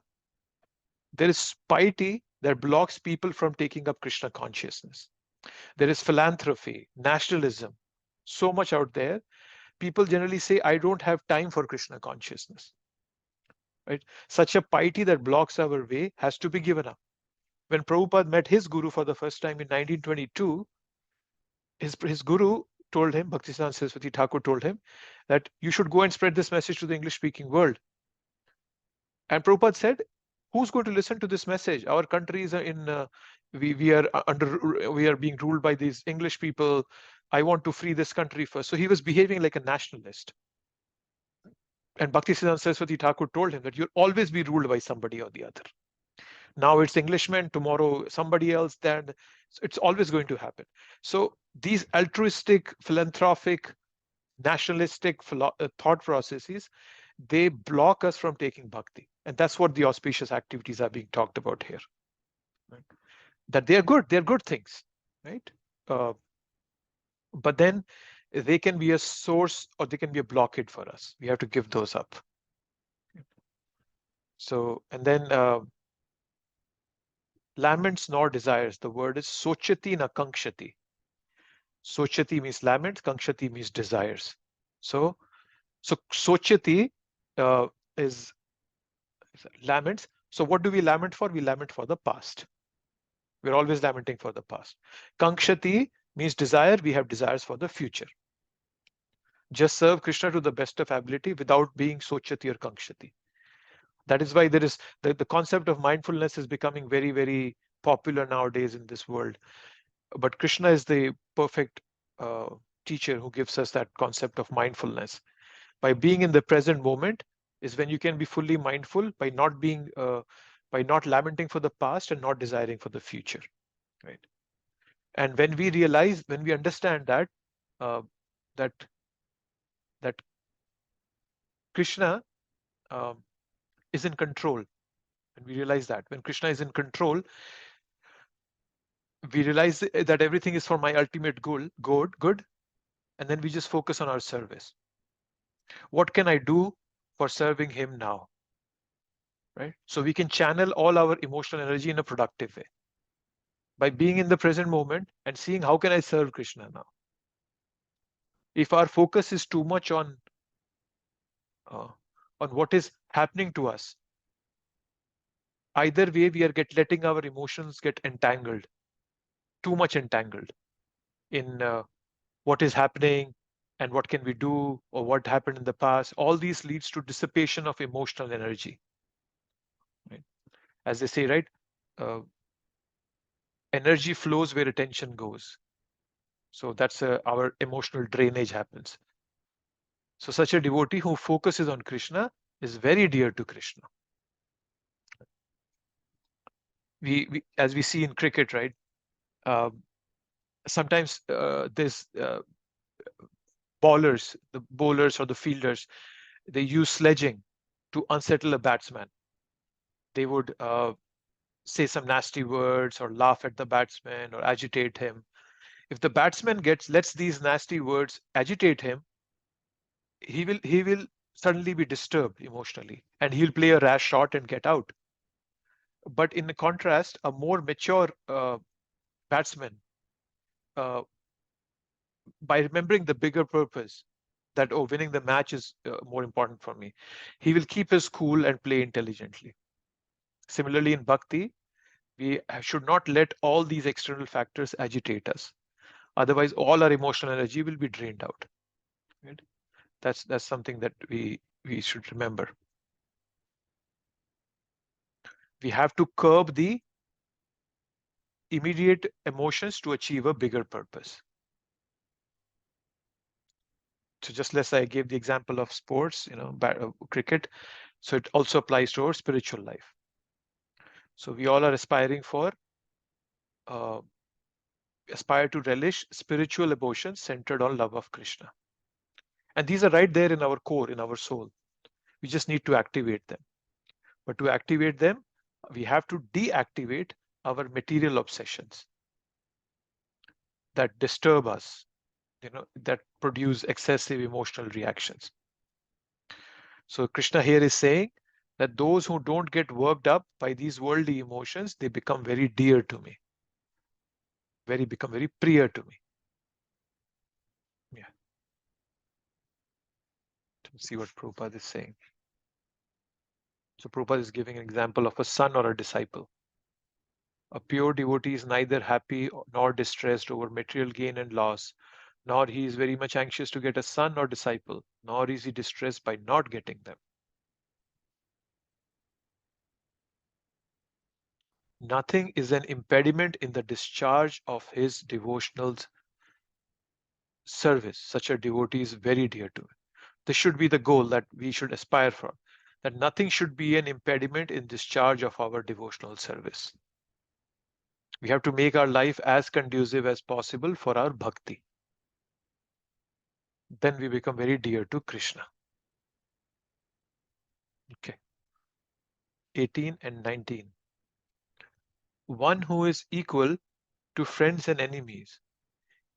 there is piety that blocks people from taking up Krishna consciousness. There is philanthropy, nationalism, so much out there. People generally say, I don't have time for Krishna consciousness. Right? Such a piety that blocks our way has to be given up. When Prabhupada met his guru for the first time in 1922, his guru told him, Bhaktisiddhanta Saraswati Thakur told him, that you should go and spread this message to the English-speaking world. And Prabhupada said, who's going to listen to this message? Our country is we are being ruled by these English people. I want to free this country first. So he was behaving like a nationalist. And Bhaktisiddhanta Saraswati Thakur told him that you'll always be ruled by somebody or the other. Now it's Englishmen, tomorrow somebody else, then it's always going to happen. So these altruistic, philanthropic, nationalistic thought processes, they block us from taking bhakti. And that's what the auspicious activities are being talked about here. Right? That they're good things, right? But then they can be a source or they can be a blockade for us. We have to give those up. So, and then laments nor desires, the word is sochati na kankshati. Sochati means laments, kankshati means desires. So sochati is laments. So what do we lament for? We lament for the past. We're always lamenting for the past. Kankshati means desire. We have desires for the future. Just serve Krishna to the best of ability without being sochati or kankshati. That is why there is the concept of mindfulness is becoming very, very popular nowadays in this world. But Krishna is the perfect teacher who gives us that concept of mindfulness. By being in the present moment is when you can be fully mindful, by not lamenting for the past and not desiring for the future, right? And when we realize, when we understand that that Krishna is in control, and we realize that when Krishna is in control, we realize that everything is for my ultimate goal, good, and then we just focus on our service. What can I do for serving him now? Right? So we can channel all our emotional energy in a productive way by being in the present moment and seeing how can I serve Krishna now. If our focus is too much on what is happening to us, either way we are letting our emotions get entangled, too much entangled in what is happening and what can we do or what happened in the past. All these leads to dissipation of emotional energy. Right? As they say, right? Energy flows where attention goes. So that's our emotional drainage happens. So such a devotee who focuses on Krishna is very dear to Krishna. We as we see in cricket, right? Sometimes there's bowlers, the bowlers or the fielders, they use sledging to unsettle a batsman. They would say some nasty words or laugh at the batsman or agitate him. If the batsman lets these nasty words agitate him, he will suddenly be disturbed emotionally and he'll play a rash shot and get out. But in contrast, a more mature batsman, uh, by remembering the bigger purpose, that winning the match is more important for me, he will keep his cool and play intelligently. Similarly, in bhakti, we should not let all these external factors agitate us. Otherwise, all our emotional energy will be drained out. Right? That's something that we should remember. We have to curb the immediate emotions to achieve a bigger purpose. So just as I gave the example of sports, cricket, so it also applies to our spiritual life. So we all are aspiring aspire to relish spiritual emotions centered on love of Krishna. And these are right there in our core, in our soul. We just need to activate them. But to activate them, we have to deactivate our material obsessions that disturb us, that produce excessive emotional reactions. So Krishna here is saying that those who don't get worked up by these worldly emotions, they become very dear to me, become very priya to me. Yeah. Let's see what Prabhupada is saying. So Prabhupada is giving an example of a son or a disciple. A pure devotee is neither happy nor distressed over material gain and loss, nor he is very much anxious to get a son or disciple, nor is he distressed by not getting them. Nothing is an impediment in the discharge of his devotional service. Such a devotee is very dear to me. This should be the goal that we should aspire for, that nothing should be an impediment in discharge of our devotional service. We have to make our life as conducive as possible for our bhakti. Then we become very dear to Krishna. Okay. 18 and 19. One who is equal to friends and enemies,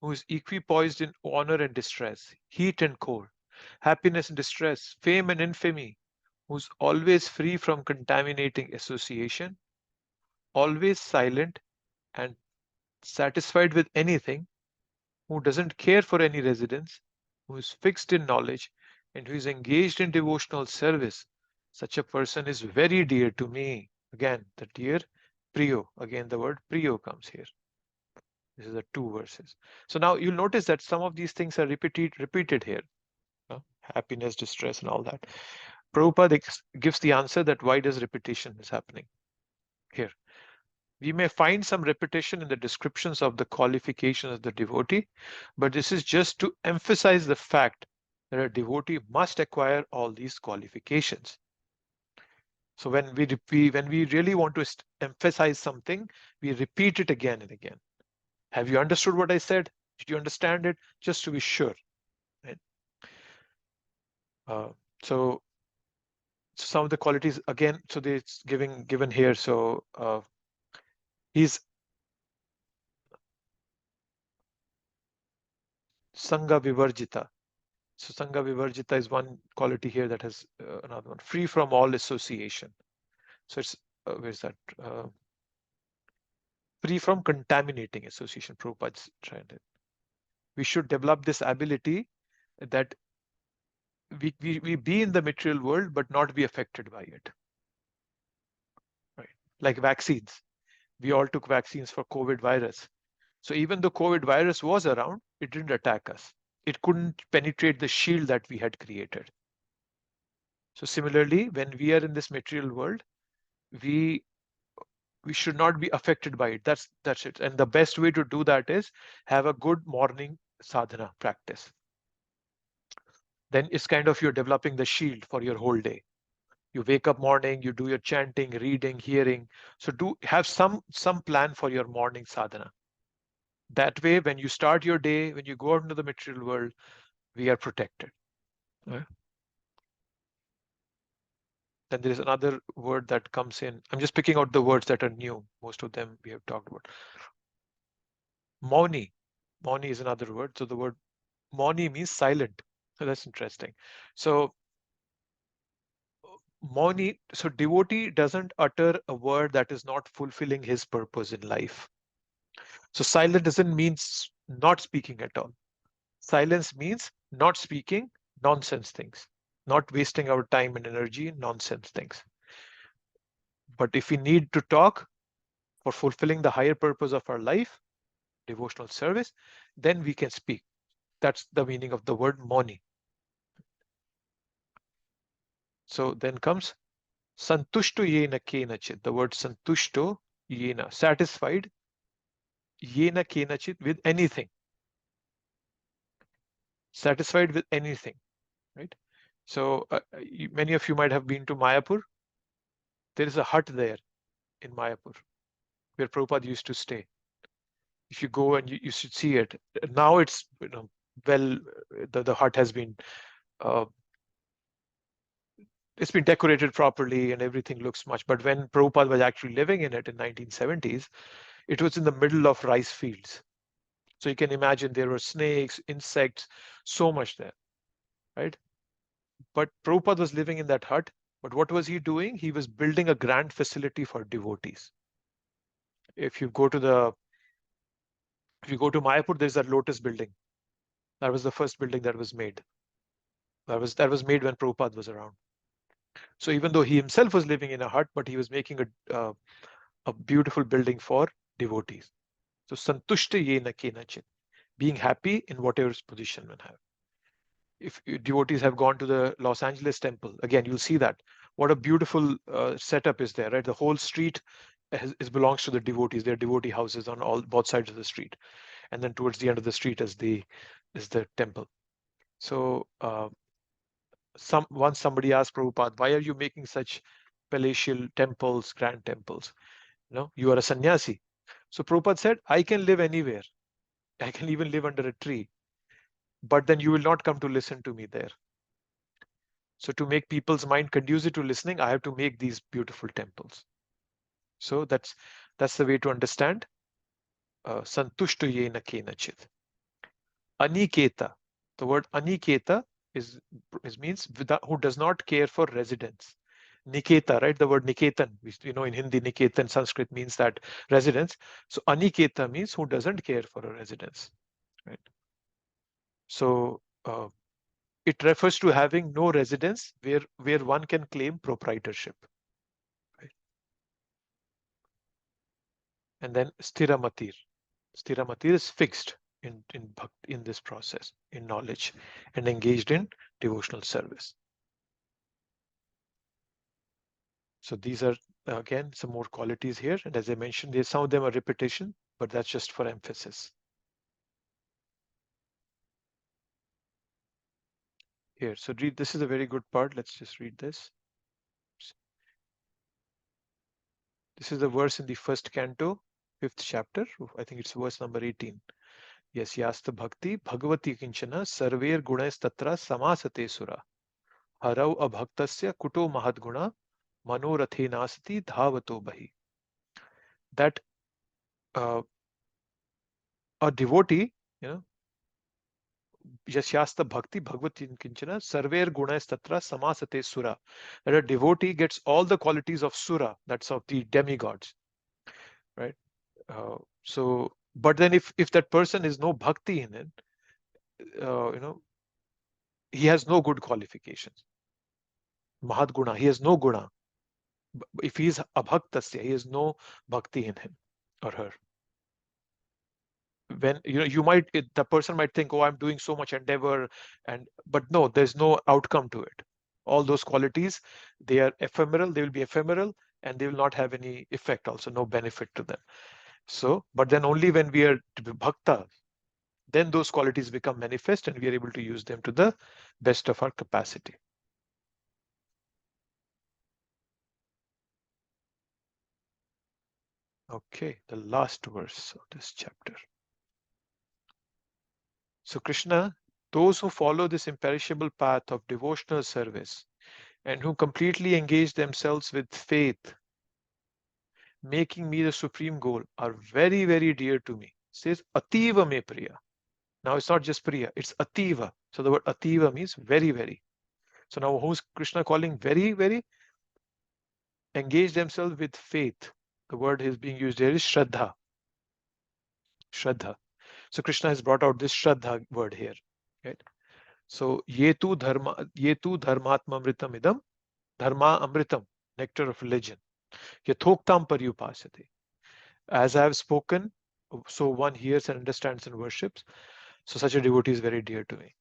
who is equipoised in honor and distress, heat and cold, happiness and distress, fame and infamy, who's always free from contaminating association, always silent and satisfied with anything, who doesn't care for any residence, who is fixed in knowledge, and who is engaged in devotional service, such a person is very dear to me. Again, the dear Priyo. Again, the word Priyo comes here. This is the 2 verses. So now you'll notice that some of these things are repeated here. Happiness, distress, and all that. Prabhupada gives the answer that why does repetition is happening here. We may find some repetition in the descriptions of the qualifications of the devotee, but this is just to emphasize the fact that a devotee must acquire all these qualifications. So when we really want to emphasize something, we repeat it again and again. Have you understood what I said? Did you understand it? Just to be sure. Right? So some of the qualities again. So it's given here. So he's Sangha Vivarjita. So Sangha Vivarjita is one quality here that has another one. Free from all association. So it's where's that? Free from contaminating association. Prabhupada's trying to. We should develop this ability that we be in the material world but not be affected by it. Right? Like vaccines. We all took vaccines for COVID virus. So even though COVID virus was around, it didn't attack us. It couldn't penetrate the shield that we had created. So similarly, when we are in this material world, we We should not be affected by it. That's it. And the best way to do that is have a good morning sadhana practice. Then it's kind of you're developing the shield for your whole day. You wake up morning, you do your chanting, reading, hearing. So have some plan for your morning sadhana. That way, when you start your day, when you go out into the material world, we are protected. Right? Then there is another word that comes in. I'm just picking out the words that are new. Most of them we have talked about. Mauni. Mauni is another word. So the word Mauni means silent. So that's interesting. So Mauni, so devotee doesn't utter a word that is not fulfilling his purpose in life. So silent doesn't mean not speaking at all. Silence means not speaking nonsense things, not wasting our time and energy in nonsense things. But if we need to talk for fulfilling the higher purpose of our life, devotional service, then we can speak. That's the meaning of the word Mauni. So then comes Santushto yena kenachit. The word Santushto yena, satisfied, yena kenachit, with anything. Satisfied with anything, right? So many of you might have been to Mayapur. There is a hut there in Mayapur where Prabhupada used to stay. If you go and you should see it. Now it's, well, the hut has been it's been decorated properly and everything looks much. But when Prabhupada was actually living in it in 1970s, it was in the middle of rice fields. So you can imagine there were snakes, insects, so much there, right? But Prabhupada was living in that hut. But what was he doing? He was building a grand facility for devotees. If you go to Mayapur, there's that Lotus building. That was the first building that was made. That was made when Prabhupada was around. So even though he himself was living in a hut, but he was making a beautiful building for devotees. So santushta yena kenachit, being happy in whatever position one have. If devotees have gone to the Los Angeles temple, again, you'll see that. What a beautiful setup is there, right? The whole street belongs to the devotees. There are devotee houses on both sides of the street. And then towards the end of the street is the temple. So once somebody asked Prabhupada, why are you making such palatial temples, grand temples? You are a sannyasi. So Prabhupada said, I can live anywhere. I can even live under a tree. But then you will not come to listen to me there. So to make people's mind conducive to listening, I have to make these beautiful temples. So that's the way to understand santushto yena kenachit. Aniketa. The word aniketa means who does not care for residence. Niketa, right? The word Niketan, in Hindi, Niketan, Sanskrit means that residence. So aniketa means who doesn't care for a residence, right? So it refers to having no residence where one can claim proprietorship, right? And then sthiramatir. Sthiramatir is fixed in this process, in knowledge, and engaged in devotional service. So these are, again, some more qualities here. And as I mentioned, some of them are repetition, but that's just for emphasis. Here, so this is a very good part. Let's just read this. This is the verse in the first canto, 5th chapter. I think it's verse number 18. Yasyasta bhakti bhagavati kinchana sarver gunas tatra samasate sura. Harau abhaktasya kuto mahadguna manorathe nasati dhavato bahi. That a devotee, Yasyasta bhakti bhagavati kinchana sarver gunas tatra samasate sura. That a devotee gets all the qualities of sura, that's of the demigods, right? But then if that person is no bhakti in it, he has no good qualifications. Mahadguna, he has no guna. If he is abhaktasya, he has no bhakti in him or her. When the person might think, oh, I'm doing so much endeavor, but no, there's no outcome to it. All those qualities, they are ephemeral, they will be ephemeral, and they will not have any effect also, no benefit to them. So, but then only when we are bhakta, then those qualities become manifest and we are able to use them to the best of our capacity. Okay, the last verse of this chapter. So Krishna, those who follow this imperishable path of devotional service and who completely engage themselves with faith, making me the supreme goal, are very, very dear to me. It says Ativa me priya. Now it's not just priya, it's Ativa. So the word Ativa means very, very. So now who's Krishna calling very, very? Engage themselves with faith. The word is being used here is Shraddha. Shraddha. So Krishna has brought out this Shraddha word here. Right? So yetu dharmatma amritam idam, dharma amritam, nectar of religion. Yathoktam paryupasate. As I have spoken, so one hears and understands and worships. So such a devotee is very dear to me.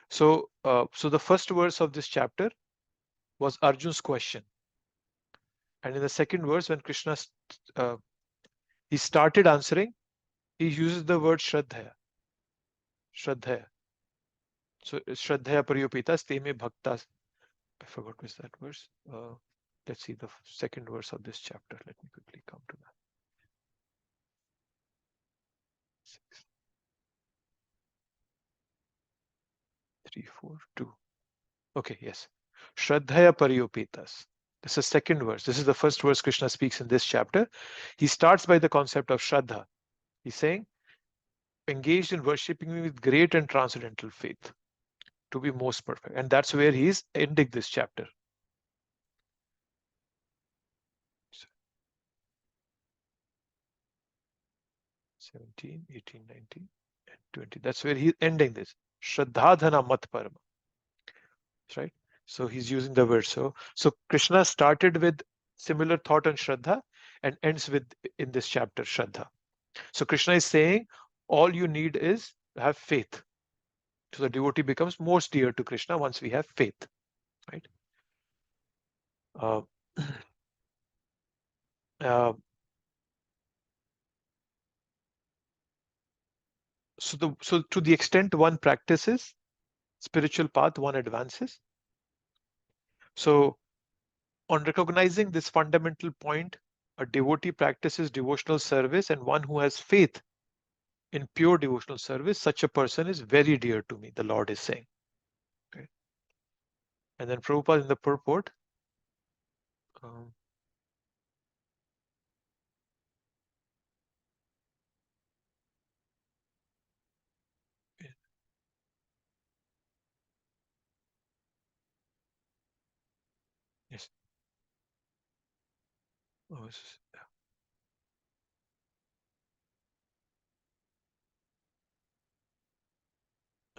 So, so the first verse of this chapter was Arjun's question. And in the second verse, when Krishna he started answering, he uses the word Shraddhaya. Shraddhaya. So Shraddhaya Pariyopita Steme Bhaktas. I forgot which that verse. Let's see the second verse of this chapter. Let me quickly come to that. 3, 4, 2. Okay, yes. Shraddhaya Pariyopitas. This is second verse. This is the first verse Krishna speaks in this chapter. He starts by the concept of Shraddha. He's saying, engaged in worshipping me with great and transcendental faith to be most perfect. And that's where he is ending this chapter. 17, 18, 19, and 20. That's where he's ending this. Shraddhadhana mat parama. Right? So he's using the word. So Krishna started with similar thought on Shraddha and ends with in this chapter Shraddha. So Krishna is saying all you need is have faith. So the devotee becomes most dear to Krishna once we have faith. Right? So to the extent one practices spiritual path, one advances. So on recognizing this fundamental point, a devotee practices devotional service, and one who has faith in pure devotional service, such a person is very dear to me, the Lord is saying. Okay. And then Prabhupada in the purport, yes. Oh,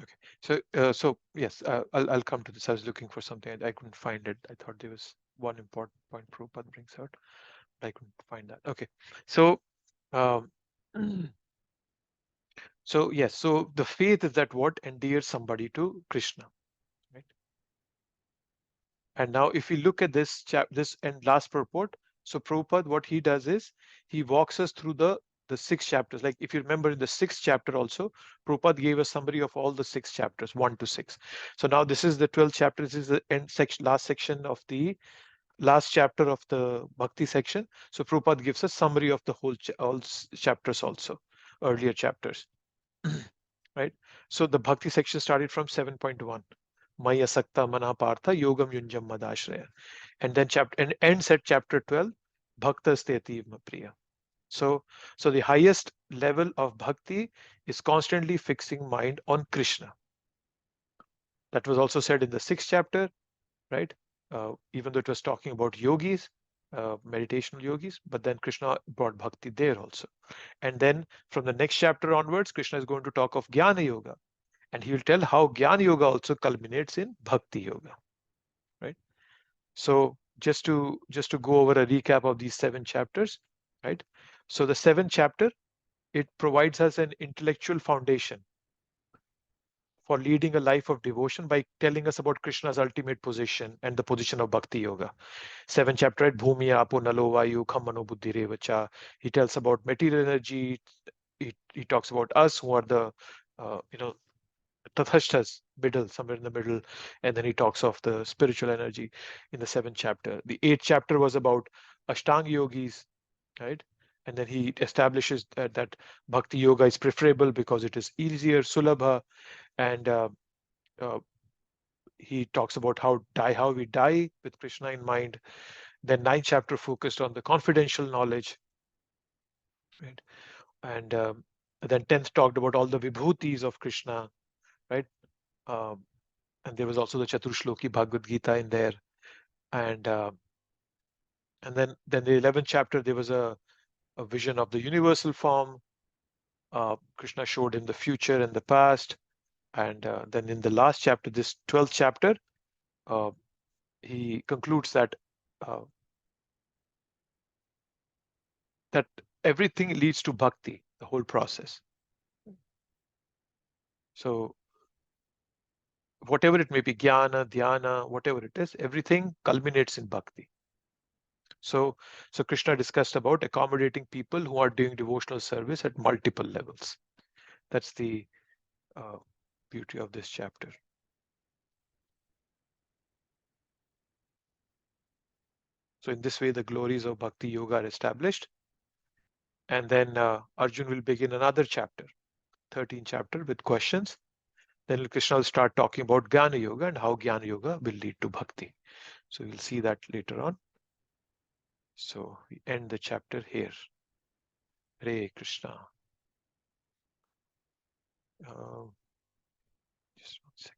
okay. So yes, I'll come to this. I was looking for something. I couldn't find it. I thought there was one important point Prabhupada brings out, but I couldn't find that. Okay. So so yes, so the faith is that what endears somebody to Krishna, right? And now if we look at this this and last purport, so Prabhupada, what he does is he walks us through the 6 chapters. Like if you remember in the 6th chapter also, Prabhupada gave a summary of all the 6 chapters, 1 to 6. So now this is the 12th chapter. This is the end section, last section of the last chapter of the Bhakti section. So Prabhupada gives a summary of the whole all chapters also, earlier chapters. Right? So the Bhakti section started from 7.1. Maya Sakta Mana Partha Yogam Yunjam Madashraya. And then ends at chapter 12, Bhakta Steti Priya. So the highest level of bhakti is constantly fixing mind on Krishna. That was also said in the 6th chapter, right? Even though it was talking about yogis, meditational yogis, but then Krishna brought bhakti there also. And then from the next chapter onwards, Krishna is going to talk of Jnana Yoga. And he will tell how Jnana Yoga also culminates in Bhakti Yoga, right? So just to go over a recap of these 7 chapters, right? So the 7th chapter, it provides us an intellectual foundation for leading a life of devotion by telling us about Krishna's ultimate position and the position of Bhakti Yoga. 7th chapter, right? Bhumi apo nalo vayu khamano buddhi revacha. He tells about material energy. He talks about us who are the, tathashtas, middle, somewhere in the middle. And then he talks of the spiritual energy in the 7th chapter. The 8th chapter was about Ashtanga yogis, right? And then he establishes that Bhakti Yoga is preferable because it is easier, sulabha, and he talks about how we die with Krishna in mind. Then 9th chapter focused on the confidential knowledge, right? And then 10th talked about all the vibhutis of Krishna, right? And there was also the Chaturshloki Bhagavad Gita in there. And then the 11th chapter, there was a vision of the universal form. Krishna showed him the future and the past. And then in the last chapter, this 12th chapter, he concludes that that everything leads to bhakti, the whole process. So whatever it may be, jnana, dhyana, whatever it is, everything culminates in bhakti. So Krishna discussed about accommodating people who are doing devotional service at multiple levels. That's the beauty of this chapter. So in this way, the glories of Bhakti Yoga are established. And then Arjun will begin another chapter, 13th chapter, with questions. Then Krishna will start talking about Jnana Yoga and how Jnana Yoga will lead to Bhakti. So we'll see that later on. So we end the chapter here. Hare Krishna. Just 1 second.